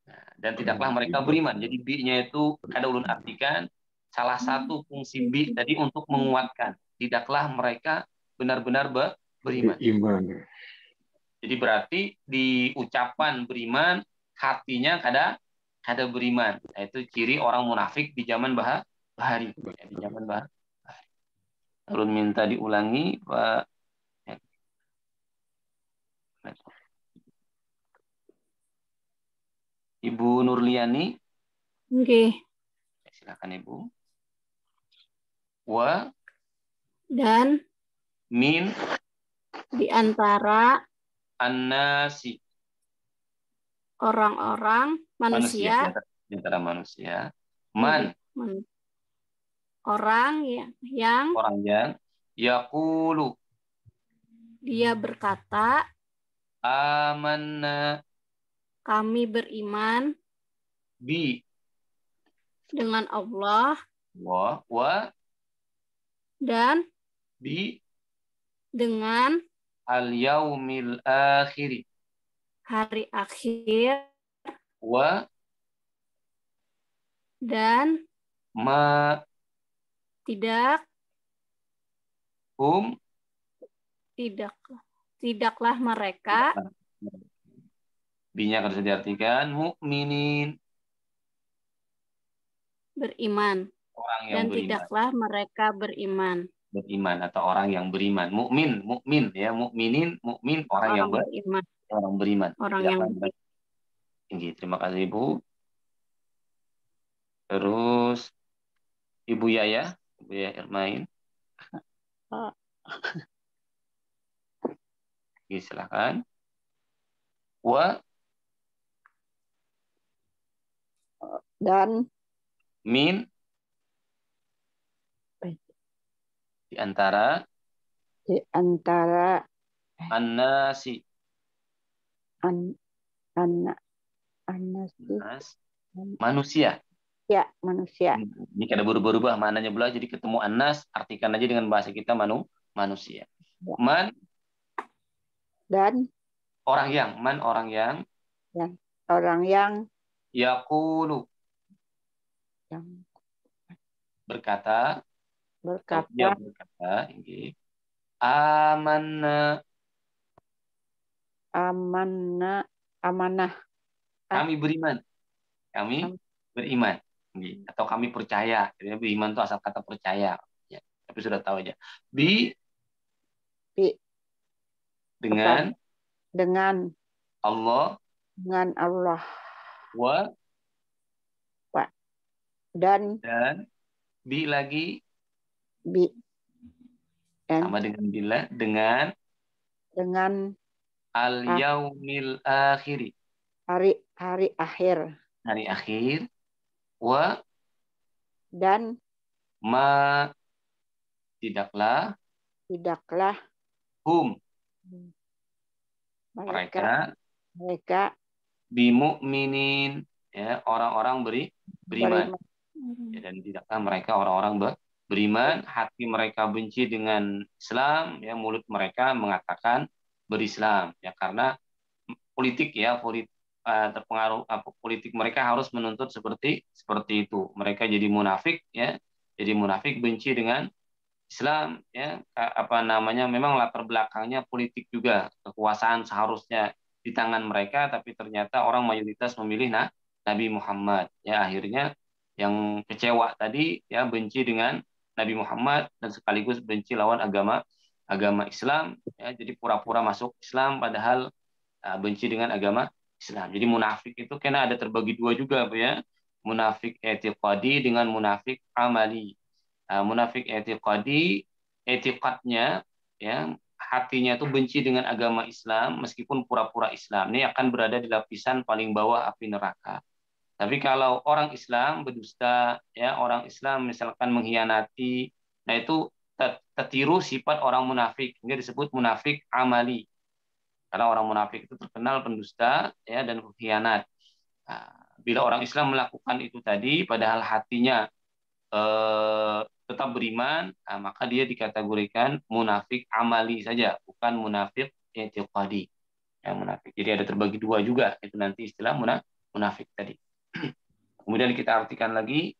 Nah, dan tidaklah mereka beriman. Jadi bi-nya itu kada ulun artikan, salah satu fungsi bi tadi untuk menguatkan. Tidaklah mereka benar-benar beriman. Jadi berarti di ucapan beriman, hatinya kada ada beriman. Itu ciri orang munafik di zaman bahari. Ya, di zaman bahari. Lalu minta diulangi, Pak. Ya. Ibu Nurliani. Oke. Silakan Ibu. Wa Dan min di antara annasi, orang-orang manusia, di antara manusia, man, orang yang yaqulu, dia berkata, amanna, kami beriman bi, dengan Allah wa dan bi dengan al yaumil akhir, hari akhir, wa dan ma tidaklah mereka binya harus diartikan mukminin, beriman, orang yang dan beriman. tidaklah mereka beriman Atau orang yang beriman. Mukmin ya, mukminin, mukmin orang yang beriman. Orang beriman. Orang yang tinggi. Terima kasih Ibu. Terus Ibu Yaya Irmain. Silakan. Wa dan min di antara annasi manusia. Ya, manusia. Ini kada berubah-ubah maknanya pula, jadi ketemu annas artikan aja dengan bahasa kita manusia. Ya. Man dan orang yang yaqulu yang berkata ini amanah kami beriman atau kami percaya. Jadi beriman itu asal kata percaya ya, tapi sudah tahu aja dengan Allah wa dan bi lagi sama dengan bila dengan al yaumil akhir, hari akhir, wa dan ma tidaklah hum mereka bimu'minin ya, orang-orang beriman. Ya, dan tidaklah mereka orang-orang beriman, hati mereka benci dengan Islam, ya, mulut mereka mengatakan berislam, ya, karena politik terpengaruh politik mereka harus menuntut seperti itu. Mereka jadi munafik, ya, benci dengan Islam, ya, memang latar belakangnya politik juga, kekuasaan seharusnya di tangan mereka, tapi ternyata orang mayoritas memilih Nabi Muhammad, ya, akhirnya yang kecewa tadi, ya, benci dengan Nabi Muhammad dan sekaligus benci lawan agama Islam, ya, jadi pura-pura masuk Islam padahal benci dengan agama Islam. Jadi munafik itu kena ada terbagi dua juga, ya, munafik i'tiqadi dengan munafik amali. Munafik i'tiqadi, i'tiqadnya, ya, hatinya itu benci dengan agama Islam meskipun pura-pura Islam. Ini akan berada di lapisan paling bawah api neraka. Tapi kalau orang Islam berdusta, ya, orang Islam misalkan mengkhianati, nah itu tertiru sifat orang munafik. Ini disebut munafik amali. Karena orang munafik itu terkenal pendusta, ya, dan pengkhianat. Bila orang Islam melakukan itu tadi, padahal hatinya tetap beriman, maka dia dikategorikan munafik amali saja, bukan munafik i'tiqadi. Ya, munafik. Jadi ada terbagi dua juga, itu nanti istilah munafik tadi. Kemudian kita artikan lagi,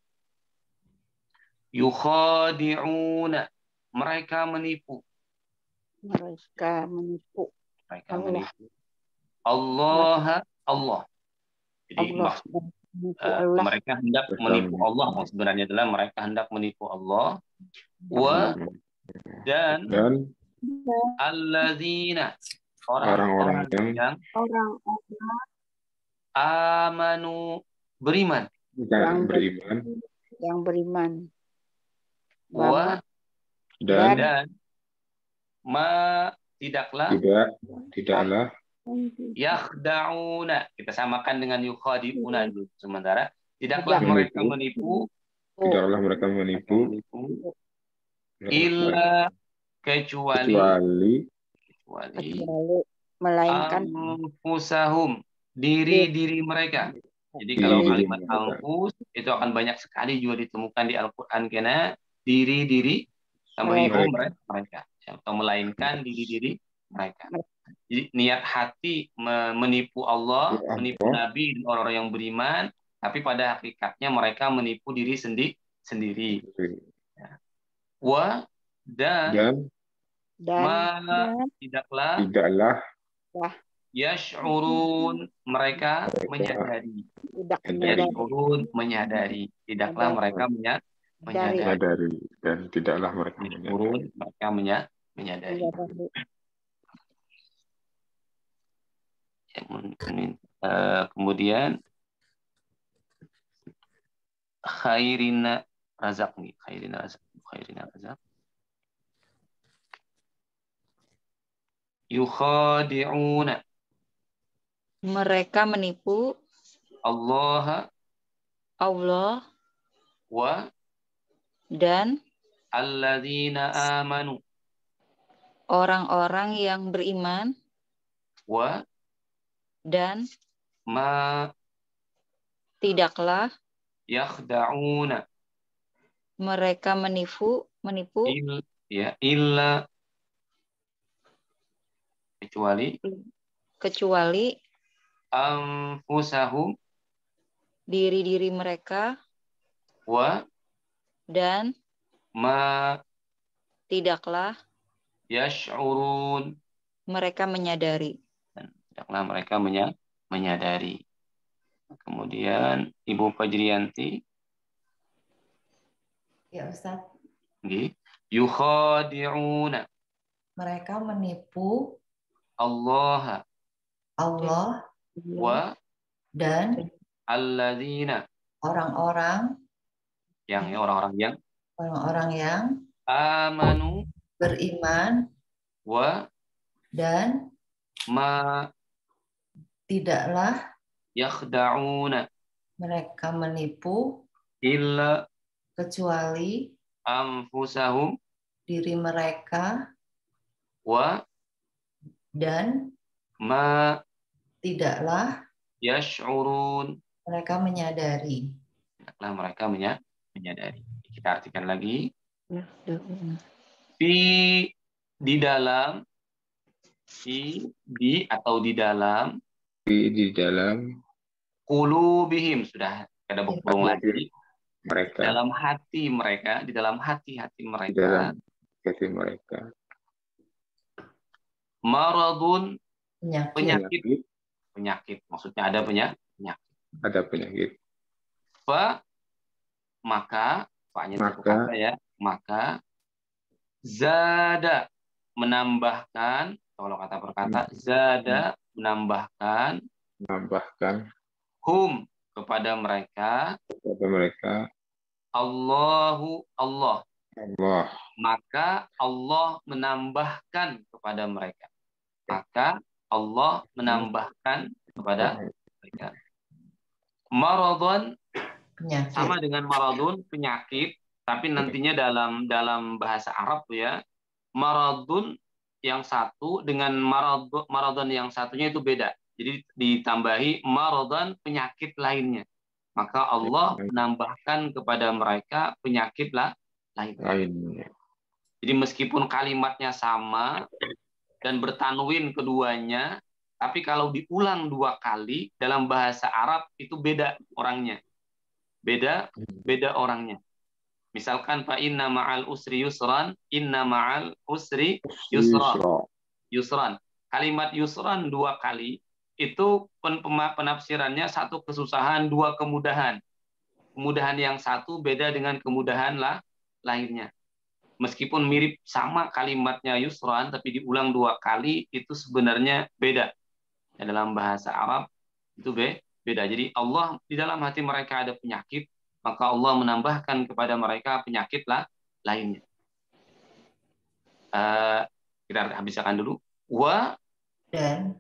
yukhadi'una, mereka menipu. Allah. Jadi mereka hendak menipu Allah. Sebenarnya adalah mereka hendak menipu Allah. Dan alladzina, orang-orang yang amanu, beriman. Yang beriman. Dan tidaklah yakhda'una, kita samakan dengan yukhadi'una dulu sementara. Tidaklah mereka menipu illa, kecuali melainkan anfusahum, diri mereka. Jadi kalau kalimat anfus itu akan banyak sekali juga ditemukan di Al-Quran, karena diri tambahihum mereka, atau melainkan diri mereka. Jadi niat hati menipu Allah, menipu Nabi dan orang-orang yang beriman, tapi pada hakikatnya mereka menipu diri sendiri. Dan tidaklah yash'urun, mereka menyadari. Tidaklah mereka menyadari. Dan tidaklah mereka menyadari. Kemudian khairina razaq. Yukhadi'una, mereka menipu Allah dan alladzina amanu, orang-orang yang beriman, dan tidaklah yakhda'una, mereka menipu illa, kecuali anfusahum, diri mereka, dan tidaklah yash'urun, mereka menyadari. Tidaklah mereka menyadari. Kemudian Ibu Fajriyanti. Ya Ustaz. Yukhadi'una, mereka menipu Allah dan alladzina, orang-orang yang amanu, beriman, dan tidaklah yakhda'una, mereka menipu illa, kecuali anfusahum, diri mereka, dan tidaklah yash'urun, mereka menyadari. Tidaklah mereka menyadari. Kita artikan lagi. Di dalam qulubihim, sudah ada burung lagi. Mereka. Dalam hati mereka, di dalam hati-hati mereka. Maradun, penyakit. Maksudnya ada penyakit. Maka zada, menambahkan, kalau kata per kata, zada, menambahkan hum, kepada mereka, Allah. Maka Allah menambahkan kepada mereka. Maradun, sama dengan maradun, penyakit, tapi nantinya dalam bahasa Arab ya, maradun yang satu dengan maradun yang satunya itu beda. Jadi ditambahi maradun, penyakit lainnya. Maka Allah menambahkan kepada mereka penyakit lainnya. Jadi meskipun kalimatnya sama dan bertanwin keduanya, tapi kalau diulang 2 kali dalam bahasa Arab itu beda orangnya. Beda orangnya. Misalkan fa inna ma'al usri yusran, inna ma'al usri yusran. Kalimat yusran 2 kali itu penafsirannya satu kesusahan, dua kemudahan. Kemudahan yang satu beda dengan kemudahan lainnya. Meskipun mirip sama kalimatnya yusran, tapi diulang 2 kali, itu sebenarnya beda. Dalam bahasa Arab itu beda. Jadi Allah di dalam hati mereka ada penyakit, maka Allah menambahkan kepada mereka penyakit lainnya. Kita habiskan dulu. Dan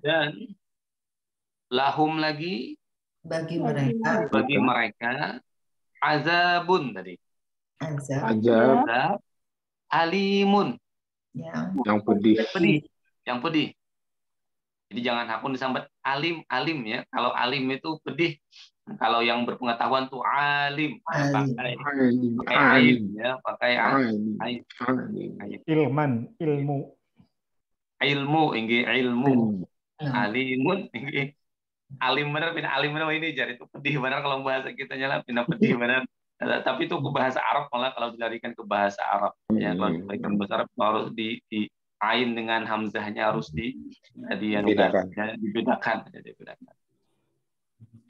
lahum lagi bagi mereka azabun tadi. Azab Alimun. yang pedih. Yang pedih. Jadi jangan hakun disambat alim ya. Kalau alim itu pedih. Kalau yang berpengetahuan tuh alim. Pakai ain ya, pakai ain. Ilman, ilmu. Ilmu. Alimun alim benar, pindah alim benar ini jadi itu pedih benar kalau bahasa kita nyala pindah pedih benar. Tapi itu ke bahasa Arab malah kalau dilarikan ke bahasa Arab ya, kalau dilarikan ke bahasa Arab harus di ain dengan hamzahnya harus dibedakan.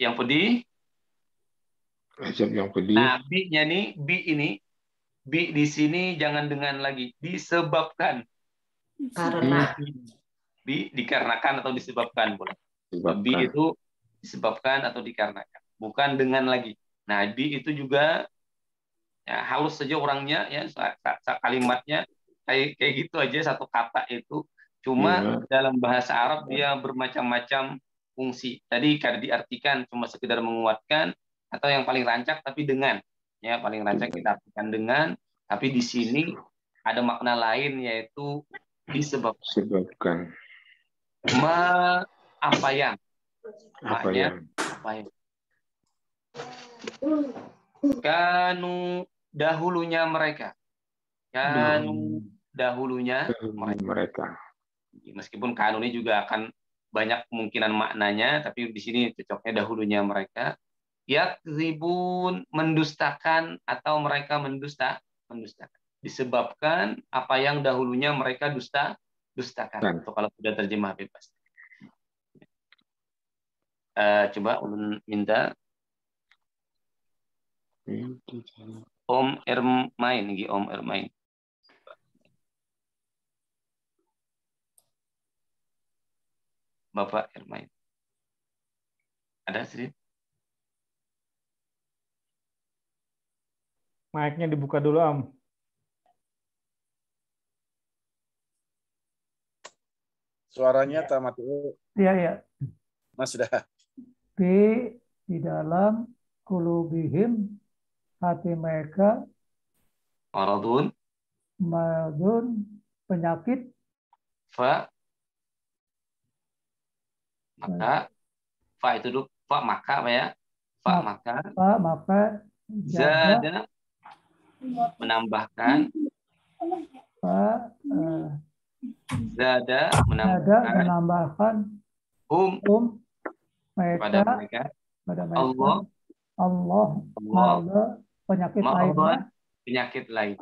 Yang pedih, azab yang pedih. nah bi-nya nih, bi di sini jangan dengan lagi, disebabkan. Karena Bi dikarenakan atau disebabkan boleh. Bi itu disebabkan atau dikarenakan, bukan dengan lagi. Nah, bi itu juga ya, halus saja orangnya ya, kalimatnya kayak gitu aja satu kata itu. Cuma dalam bahasa Arab dia bermacam-macam fungsi. Tadi kada diartikan cuma sekedar menguatkan atau yang paling rancak tapi dengan. Ya, paling rancak kita artikan dengan, tapi di sini ada makna lain yaitu disebabkan. Apa yang kanu dahulunya mereka meskipun kanu ini juga akan banyak kemungkinan maknanya, tapi di sini cocoknya dahulunya mereka yakzibun, mendustakan atau mereka mendustakan disebabkan apa yang dahulunya mereka dustakan. Atau kalau sudah terjemah bebas. Coba ulun minta Om Ermain. Bapak Ermain. Ada sih? Mic-nya dibuka dulu, Om. Suaranya tamat. Iya. Mas sudah. Di dalam qulubihim, hati mereka maradun penyakit. Fa itu dulu. Fa maka apa ya? Maka zada menambahkan. Zada menambahkan mereka Allah penyakit lain.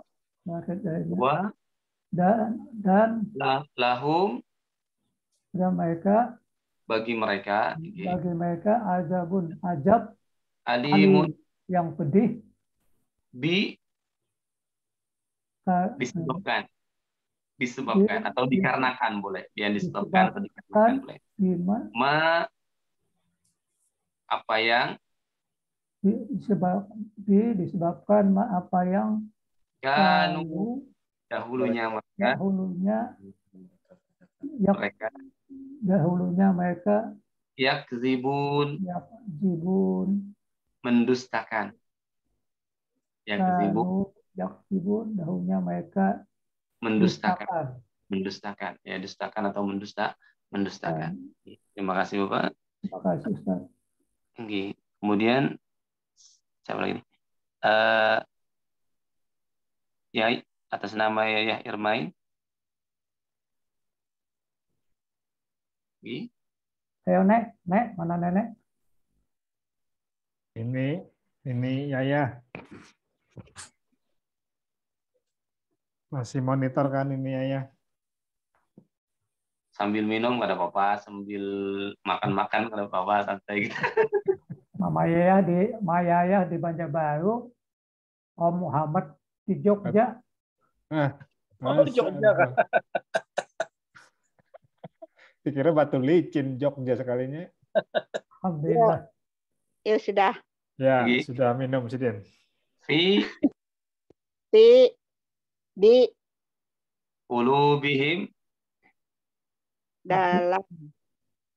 Dan lahum mereka bagi mereka azabun azab alimun yang pedih disebabkan atau dikarenakan boleh, yang disebabkan atau dikarenakan boleh. Apa yang disebabkan apa yang kanu dahulunya mereka yakzibun mendustakan. Yakzibun dahulunya mereka mendustakan. Ya, dustakan atau mendustakan. Terima kasih Bapak. Terima kasih Ustaz. Kemudian siapa lagi nih? Ya, atas nama Yayah Irmain. Ayo Nek, mana Nenek? Ini Yayah. Masih monitor kan ini Yayah? sambil minum nggak ada apa-apa, sambil makan-makan nggak ada apa-apa, santai gitu. Mama Yaya di Banjarbaru, Om Muhammad di Jogja. Oh, Jogja kan. Dikira batu licin Jogja sekalinya. Alhamdulillah. Ya sudah. Ya, Lagi. sudah minum Sidin. Fi Di qulubihim, dalam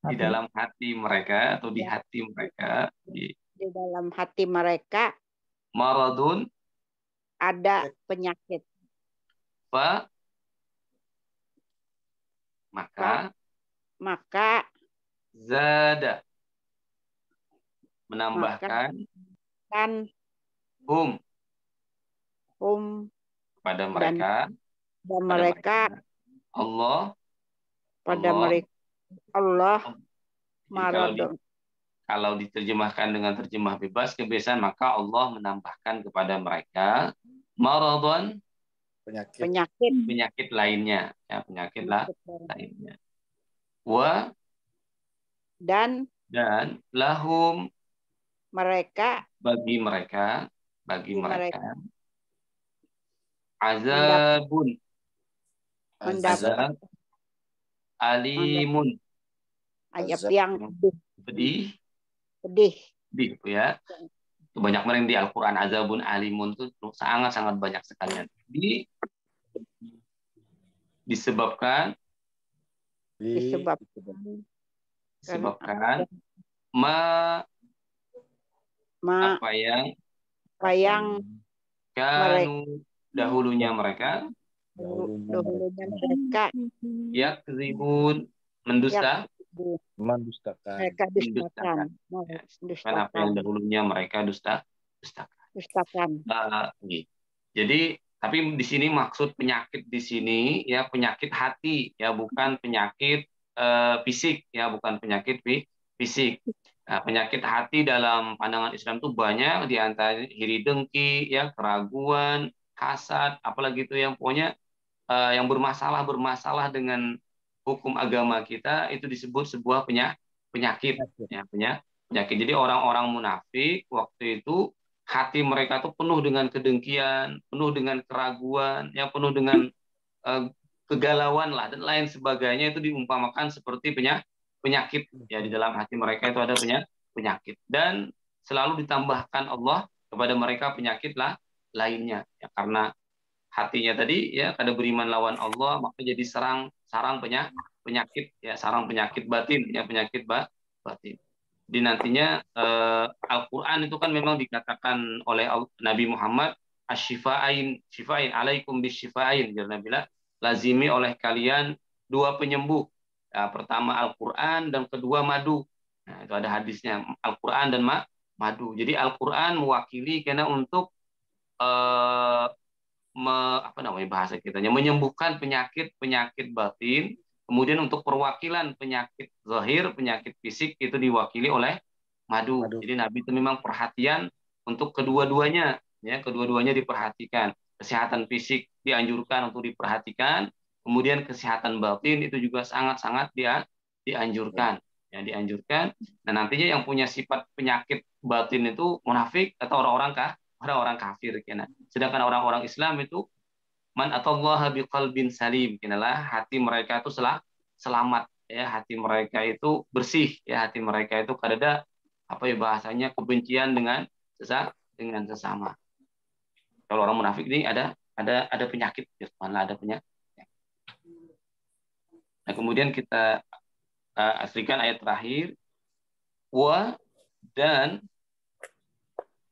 di dalam hati mereka atau di hati mereka, di dalam hati mereka maradun, ada penyakit. fa maka zada, menambahkan Kan hum pada mereka, dan mereka Allah, pada Allah. mereka Allah Jadi maradun. kalau diterjemahkan dengan terjemah bebas kebiasaan, maka Allah menambahkan kepada mereka maradun, penyakit lainnya, ya, penyakit lainnya. Wa Dan lahum, mereka bagi mereka azabun, mendapat alimun, ayat yang pedih ya. Itu banyak banget di Al-Quran, azabun alimun itu sangat-sangat banyak sekali. Disebabkan apa yang kanu dahulunya mereka ya kezibun, mendustakan. Mereka dustakan. Apa yang dahulunya mereka dustakan. Jadi tapi di sini maksud penyakit di sini ya penyakit hati ya, bukan penyakit fisik ya, bukan penyakit fisik. Nah, penyakit hati dalam pandangan Islam itu banyak, di antara iri dengki ya, keraguan, hasad, apalagi itu yang pokoknya yang bermasalah dengan hukum agama kita, itu disebut sebuah penyakit ya, penyakit. Jadi orang-orang munafik waktu itu hati mereka tuh penuh dengan kedengkian, penuh dengan keraguan, yang penuh dengan kegalauan lah dan lain sebagainya, itu diumpamakan seperti penyakit ya, di dalam hati mereka itu ada penyakit, dan selalu ditambahkan Allah kepada mereka penyakit lainnya ya, karena hatinya tadi ya kada beriman lawan Allah, maka jadi sarang penyakit ya, sarang penyakit batin ya, penyakit batin. Di nantinya Al-Quran itu kan memang dikatakan oleh Nabi Muhammad asy-syifa'ain, alaikum bisyifa'ain, Nabi bilang lazimi oleh kalian dua penyembuh. Ya, pertama Al-Quran dan kedua madu. Nah, itu ada hadisnya, Al-Quran dan madu. Jadi Al-Quran mewakili karena untuk bahasa kitanya menyembuhkan penyakit batin. Kemudian untuk perwakilan penyakit zahir, penyakit fisik itu diwakili oleh madu. Jadi Nabi itu memang perhatian untuk kedua-duanya ya, kedua-duanya diperhatikan. Kesehatan fisik dianjurkan untuk diperhatikan. Kemudian kesehatan batin itu juga sangat-sangat dianjurkan. Ya, dianjurkan. Nah, nantinya yang punya sifat penyakit batin itu munafik atau orang-orang kafir. Kena. Sedangkan orang-orang Islam itu man atallaha biqalbin salim. Kenalah hati mereka itu selamat. Ya, hati mereka itu bersih. Ya, hati mereka itu kada ada bahasanya kebencian dengan sesama. Kalau orang munafik ini ada penyakit. Mana ada penyakit. Nah, kemudian kita aslikan ayat terakhir. Wa dan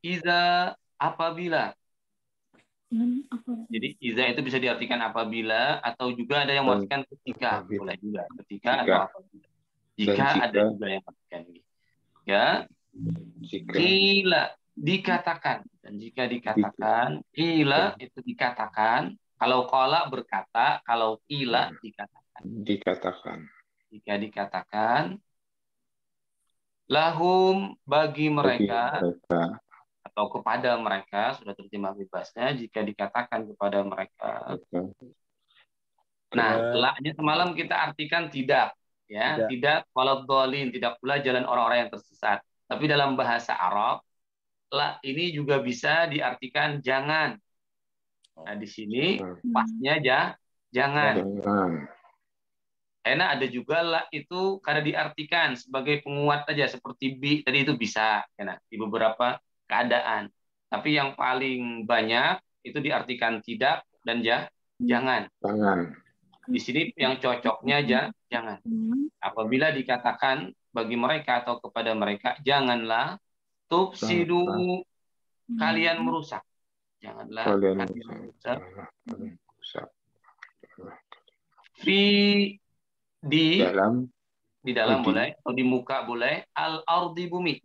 iza apabila. Jadi iza itu bisa diartikan apabila, atau juga ada yang mengartikan ketika. Boleh juga ketika atau apabila. Jika ada juga yang mengartikan. Ya. Qila dikatakan, dan jika dikatakan, qila itu dikatakan. Kalau qala berkata, kalau qila dikatakan. Jika dikatakan lahum bagi mereka atau kepada mereka, sudah terjemah bebasnya, jika dikatakan kepada mereka Nah, la-nya semalam kita artikan tidak, ya, tidak waladhdallin, tidak pula jalan orang-orang yang tersesat. Tapi dalam bahasa Arab, la ini juga bisa diartikan jangan. Nah, di sini pasnya jangan. Enak ada juga la itu karena diartikan sebagai penguat aja seperti bi tadi itu bisa, enak di beberapa keadaan. Tapi yang paling banyak itu diartikan tidak dan jangan. Di sini yang cocoknya jangan. Apabila dikatakan bagi mereka atau kepada mereka, janganlah tufsidu, kalian merusak. Janganlah kalian merusak. Di dalam boleh, atau di muka boleh, al-ardi bumi.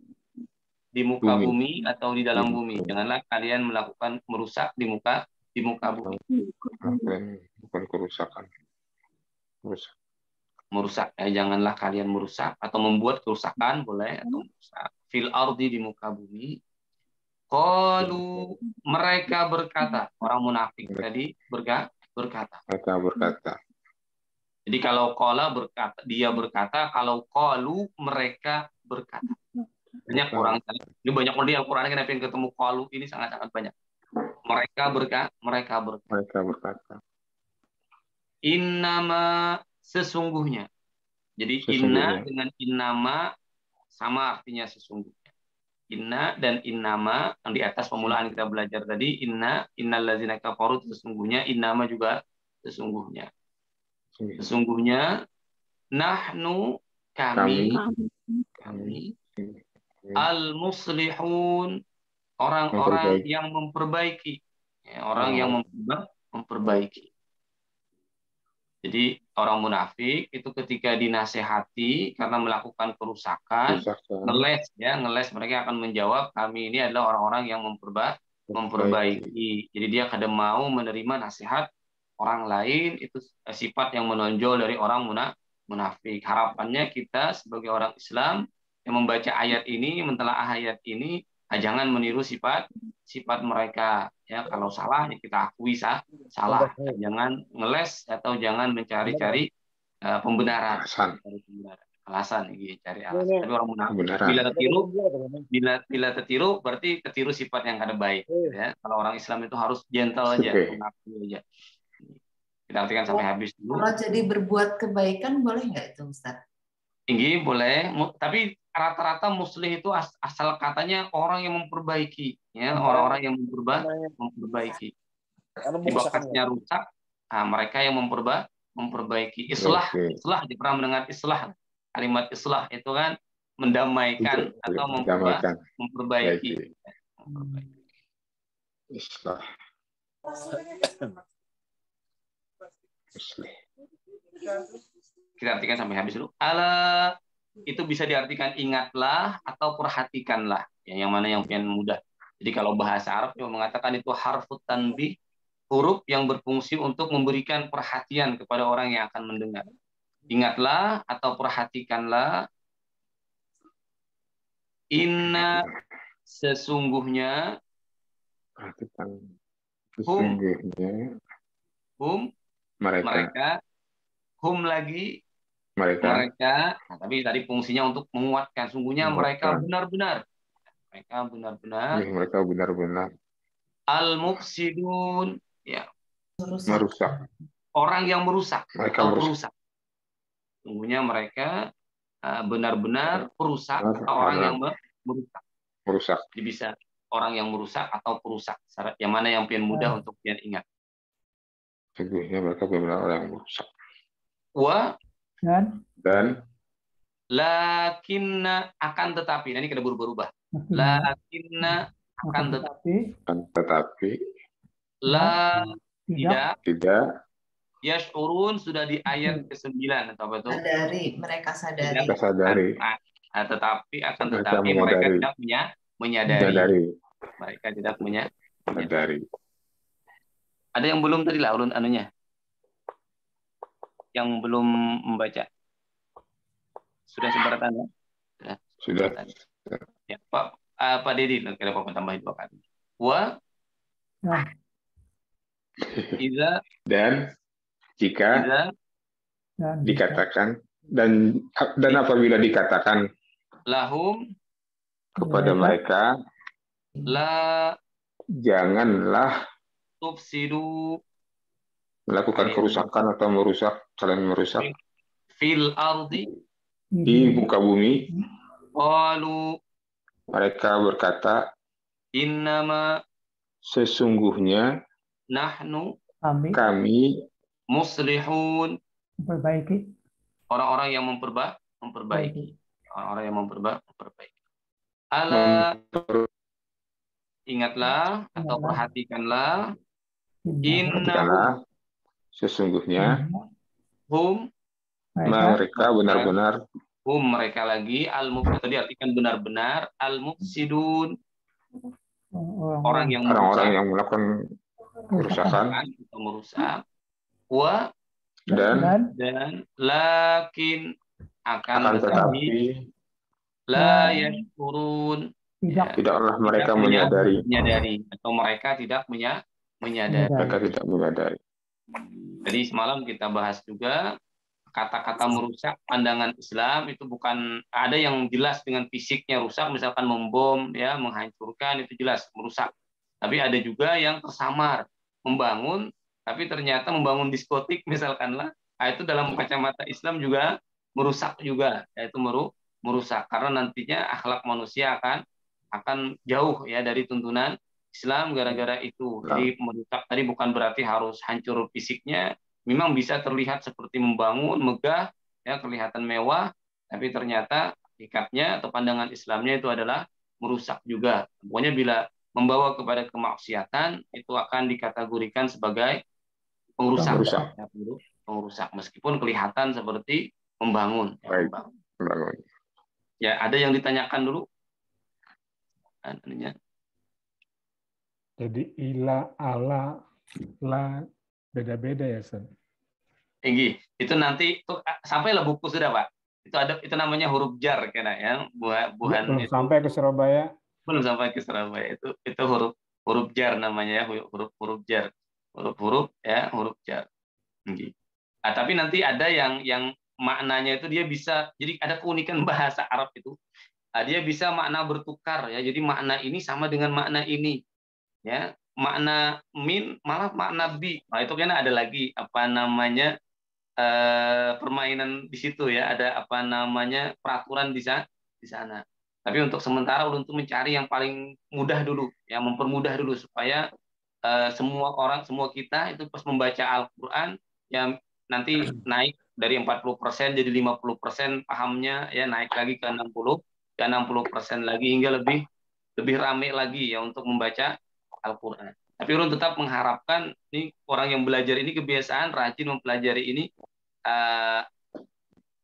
Di muka bumi atau di dalam bumi. Janganlah kalian melakukan merusak di muka bumi. Bukan kerusakan. Merusak, janganlah kalian merusak atau membuat kerusakan boleh, atau merusak fil ardi di muka bumi. Qalu, mereka berkata, orang munafik tadi berkata. Mereka berkata. Jadi kalau qala berkata, dia berkata, kalau qalu mereka berkata. Banyak orang, ini banyak orang di Al-Qur'an yang ketemu qalu ini sangat-sangat banyak. Mereka berkata. Innama, sesungguhnya. Jadi inna dengan innama sama artinya sesungguhnya. Inna dan innama yang di atas pemulaan kita belajar tadi, innal ladzina kafaru sesungguhnya, innama juga sesungguhnya. Sesungguhnya nahnu kami al-muslihun, orang-orang yang memperbaiki. Orang yang memperbaiki. Jadi orang munafik itu ketika dinasehati karena melakukan kerusakan, ngeles mereka akan menjawab, kami ini adalah orang-orang yang memperbaiki. Jadi dia kadang mau menerima nasihat orang lain, itu sifat yang menonjol dari orang munafik. Harapannya kita sebagai orang Islam yang membaca ayat ini, mentelaah ayat ini, jangan meniru sifat mereka. Ya, kalau salah ya kita akui salah. Jangan ngeles atau jangan mencari-cari pembenaran. Alasan gitu, cari alasan. Tapi orang munafik bila tertiru berarti ketiru sifat yang kada baik. Ya. Kalau orang Islam itu harus gentle aja, mengakui aja. Kita artikan sampai habis dulu. Kalau jadi berbuat kebaikan boleh nggak itu, Ustaz? Tinggi boleh, tapi rata-rata muslih itu asal katanya orang yang memperbaiki, ya, orang-orang yang memperbaiki. Dibakasnya rusak, mereka yang memperbaiki. Islah, di pernah mendengar islah, kalimat islah itu kan mendamaikan atau memperbaiki. Islah. Kita artikan sampai habis dulu. Ala itu bisa diartikan ingatlah atau perhatikanlah. Yang mana yang paling mudah. Jadi kalau bahasa Arab cuma mengatakan itu harfut tanbih, huruf yang berfungsi untuk memberikan perhatian kepada orang yang akan mendengar. Ingatlah atau perhatikanlah. Inna sesungguhnya. Mereka. Hum lagi. Mereka, nah, tapi tadi fungsinya untuk menguatkan. Sungguhnya mereka benar-benar al-mufsidun, ya, merusak. Orang yang merusak atau perusak. Sungguhnya mereka benar-benar perusak atau orang yang merusak. Jadi bisa orang yang merusak atau perusak. Yang mana yang paling mudah untuk pian ingat. Sungguhnya mereka benar-benar orang yang merusak. Dan lakinna akan tetapi, nah ini kena berubah. Lakinna akan tetapi la tidak yash'urun sudah di ayat ke-9 atau apa itu? Mereka sadari. Tetapi mereka tidak menyadari. Mereka tidak menyadari. Ada yang belum tadi lah ulun anunya. Yang belum membaca. Sudah seberatan ya? Sudah. Ya, Pak Dedi, kira Bapak tambahin 2 kali. Iza dan jika Dan dikatakan dan apabila dikatakan lahum kepada mereka, la janganlah tufsidu melakukan kerusakan atau saling merusak fil ardi di muka bumi. qalu Mereka berkata, innama sesungguhnya nahnu kami muslihun, memperbaiki. orang-orang yang memperbaiki. Orang-orang yang memperbaiki. Ala, ingatlah atau perhatikanlah, innahum, sesungguhnya hum, mereka benar-benar, mereka lagi, al-mufsid tadi artikan benar-benar, al-mufsidun, orang yang melakukan kerusakan atau merusak, wa dan lakin akan tetapi la yashkurun, tidaklah mereka menyadari atau mereka tidak menyadari. Mereka tidak menyadari. Jadi semalam kita bahas juga kata-kata merusak pandangan Islam itu bukan ada yang jelas dengan fisiknya rusak, misalkan membom, ya, menghancurkan, itu jelas merusak. Tapi ada juga yang tersamar, membangun, tapi ternyata membangun diskotik misalkanlah, itu dalam kacamata Islam juga merusak juga, yaitu merusak karena nantinya akhlak manusia akan jauh ya dari tuntunan Islam gara-gara itu. Jadi merusak tadi bukan berarti harus hancur fisiknya, memang bisa terlihat seperti membangun, megah, ya, kelihatan mewah, tapi ternyata hakikatnya atau pandangan Islamnya itu adalah merusak juga. Pokoknya bila membawa kepada kemaksiatan itu akan dikategorikan sebagai pengrusak. Pengrusak meskipun kelihatan seperti membangun. Membangun. Ya, ada yang ditanyakan dulu? Jadi ila, ala, la beda-beda ya, Ustaz. Tinggi. Itu nanti itu sampailah buku sudah, Pak. Itu namanya huruf jar kena ya. Belum sampai ke Surabaya. Belum sampai ke Surabaya. Itu huruf jar namanya ya, huruf jar. Huruf ya, huruf jar. Tinggi. Nah, tapi nanti ada yang maknanya itu dia bisa, jadi ada keunikan bahasa Arab itu. Nah, dia bisa makna bertukar ya. Jadi makna ini sama dengan makna ini. Ya, makna min malah makna bi. Nah, itu kan ada lagi apa namanya permainan di situ ya, ada apa namanya peraturan di sana. Tapi untuk sementara untuk mencari yang paling mudah dulu, ya, mempermudah dulu supaya semua kita itu pas membaca Al-Qur'an yang nanti naik dari 40% jadi 50% pahamnya, ya, naik lagi ke 60% lagi hingga lebih ramai lagi ya untuk membaca Al-Qur'an. Tapi Urun tetap mengharapkan nih orang yang belajar ini kebiasaan rajin mempelajari ini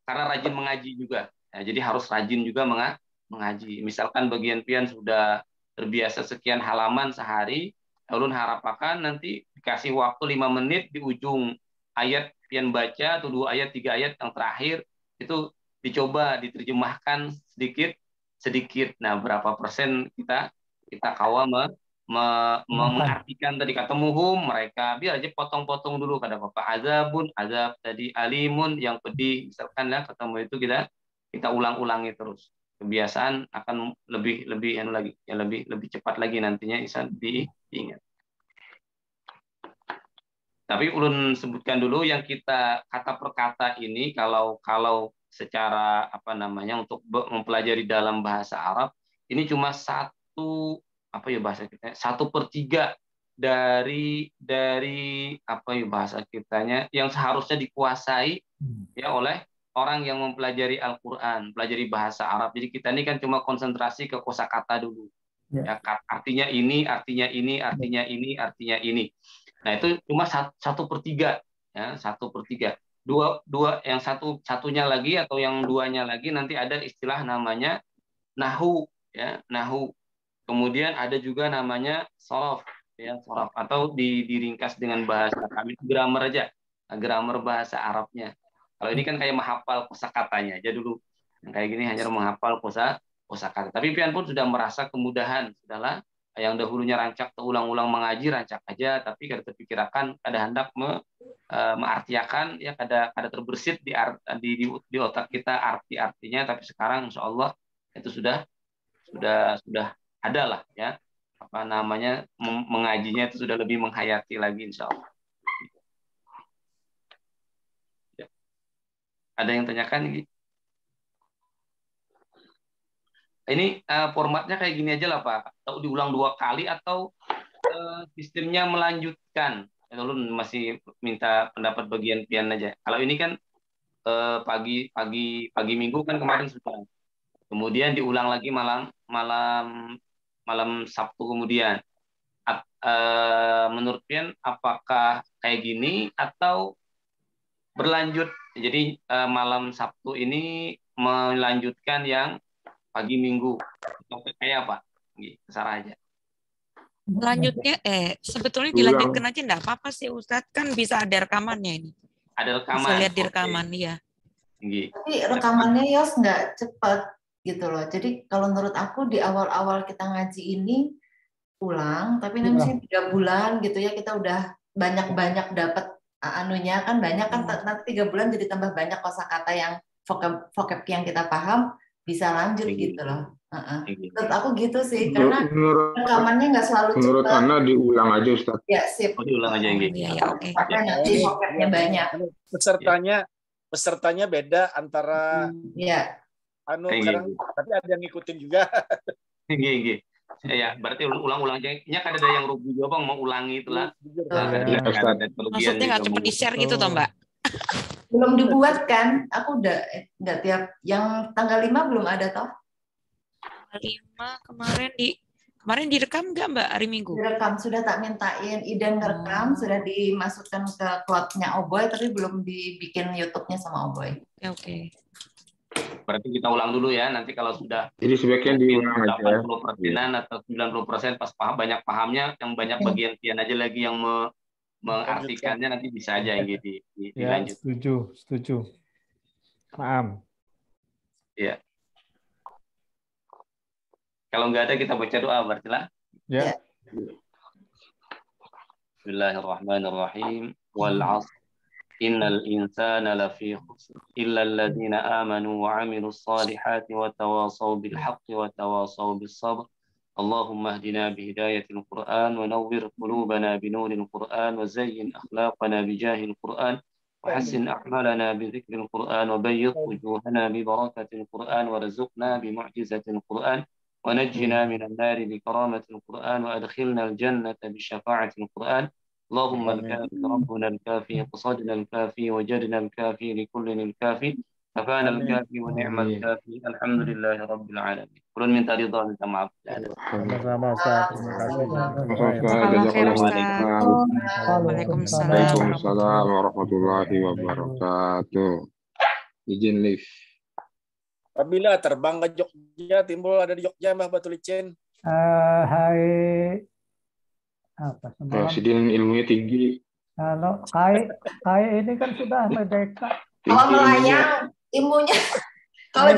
karena rajin mengaji juga. Nah, jadi harus rajin juga mengaji. Misalkan bagian pian sudah terbiasa sekian halaman sehari, Urun harapkan nanti dikasih waktu 5 menit di ujung ayat pian baca atau 2 ayat 3 ayat yang terakhir itu dicoba diterjemahkan sedikit. Nah, berapa persen kita kawal mengartikan tadi kata muhum mereka, biar aja potong-potong dulu kata Bapak, azabun, azab tadi, alimun yang pedih misalkan ya, ketemu itu kita ulang-ulangi terus. Kebiasaan akan lebih lagi ya, lebih cepat lagi nantinya bisa diingat. Tapi ulun sebutkan dulu yang kita kata per kata ini kalau secara apa namanya untuk mempelajari dalam bahasa Arab ini cuma apa ya bahasa kita 1/3 dari apa ya bahasa kitanya yang seharusnya dikuasai ya oleh orang yang mempelajari Al-Qur'an, pelajari bahasa Arab. Jadi kita ini kan cuma konsentrasi ke kosakata dulu. Ya, artinya ini, artinya ini, artinya ini, artinya ini. Nah, itu cuma 1/3 ya, 1/3. Dua yang satunya lagi atau yang duanya lagi nanti ada istilah namanya nahu ya, nahu. Kemudian ada juga namanya sorof, ya, sorof atau diringkas dengan bahasa kami grammar aja, grammar bahasa Arabnya. Kalau ini kan kayak menghafal kosakatanya aja dulu. Yang kayak gini hanya menghafal kosakata. Tapi pian pun sudah merasa kemudahan, sudahlah yang dahulunya rancak ulang-ulang mengaji rancak aja, tapi kada terpikirkan ada hendak mengartiakan ya, kada terbersit di otak kita artinya, tapi sekarang insya Allah itu sudah ada lah ya, apa namanya, mengajinya itu sudah lebih menghayati lagi insya Allah. Ya. Ada yang tanyakan? Ini formatnya kayak gini aja lah Pak. Atau diulang 2 kali atau sistemnya melanjutkan. Lalu masih minta pendapat bagian pian aja. Kalau ini kan pagi Minggu kan kemarin sudah. Kemudian diulang lagi malam Sabtu kemudian. Menurut pian apakah kayak gini atau berlanjut? Jadi malam Sabtu ini melanjutkan yang pagi Minggu, kayak apa? Terserah aja. Lanjutnya, sebetulnya dilanjutkan aja enggak apa-apa sih Ustadz, kan bisa ada rekamannya ini. Ada rekaman. Bisa lihat di rekaman, ya. Tapi rekamannya Yos nggak cepat gitu loh. Jadi kalau menurut aku di awal-awal kita ngaji ini ulang, tapi nanti misalnya 3 bulan gitu ya, kita udah banyak-banyak dapat anunya kan, banyak kan, nanti 3 bulan jadi tambah banyak kosakata yang vocab yang kita paham, bisa lanjut gitu loh. Menurut aku gitu sih, karena rekamannya nggak selalu cepat. Menurut Ana diulang aja Ustaz. Ya sip. Diulang aja yang Iya, oke. Karena nanti vocabnya banyak. Pesertanya beda antara kadang, tapi ada yang ngikutin juga. Ya, berarti ulang-ulang aja. Ya kan ada yang rugi juga Bang, mau ulangi itulah. Maksudnya nggak cepat di-share gitu toh Mbak? Belum dibuat kan? Aku udah nggak tiap yang tanggal 5 belum ada toh? 5 kemarin direkam nggak Mbak hari Minggu? Direkam, sudah tak mintain Idan ngerekam, sudah dimasukkan ke cloud-nya Oboy, tapi belum dibikin YouTube-nya sama Oboy. Oke. Berarti kita ulang dulu ya, nanti kalau sudah jadi sebaiknya diulang aja 80%-an atau 90% pas banyak pahamnya, yang banyak bagian pian aja lagi yang mengartikannya, nanti bisa aja yang dilanjut. Ya, setuju. Maaf. Ya. Kalau nggak ada kita baca doa berarti lah. Ya. Bismillahirrahmanirrahim. Wal 'ashr innal insana lafi khusr illa alladziina aamanu wa 'amilus shalihati wa tawashaw bil haqqi wa tawashaw bis sabr. Allahumma hdina bi hidayatil Qur'an wa nawwir qulubana bi nuril Qur'an wa zayyin akhlaqana bi jahil Qur'an wa hassin a'malana bi dzikril Qur'an wa bayyid wujuhana bi barakatil Qur'an wa rzuqna bi mu'jizatil Qur'an ونجنا من النار بكرامة القرآن وأدخلنا الجنة بشفاعة القرآن. اللهم الكافي ربنا الكافي قصدنا الكافي وجدنا الكافي لكل الكافي كفانا الكافي ونعم الكافي الحمد لله رب العالمين. Kurun minta ridha, minta maaf. Sama-sama Ustaz, terima kasih. Waalaikumsalam warahmatullahi wabarakatuh. Izin lift. Apabila terbang ke Jogja, timbul ada di Jogja Mbah Batu Licin. Hai apa semalam? Sidin ilmunya tinggi. Kalau kai ini kan sudah merdeka. Kalau melayang ilmunya kalau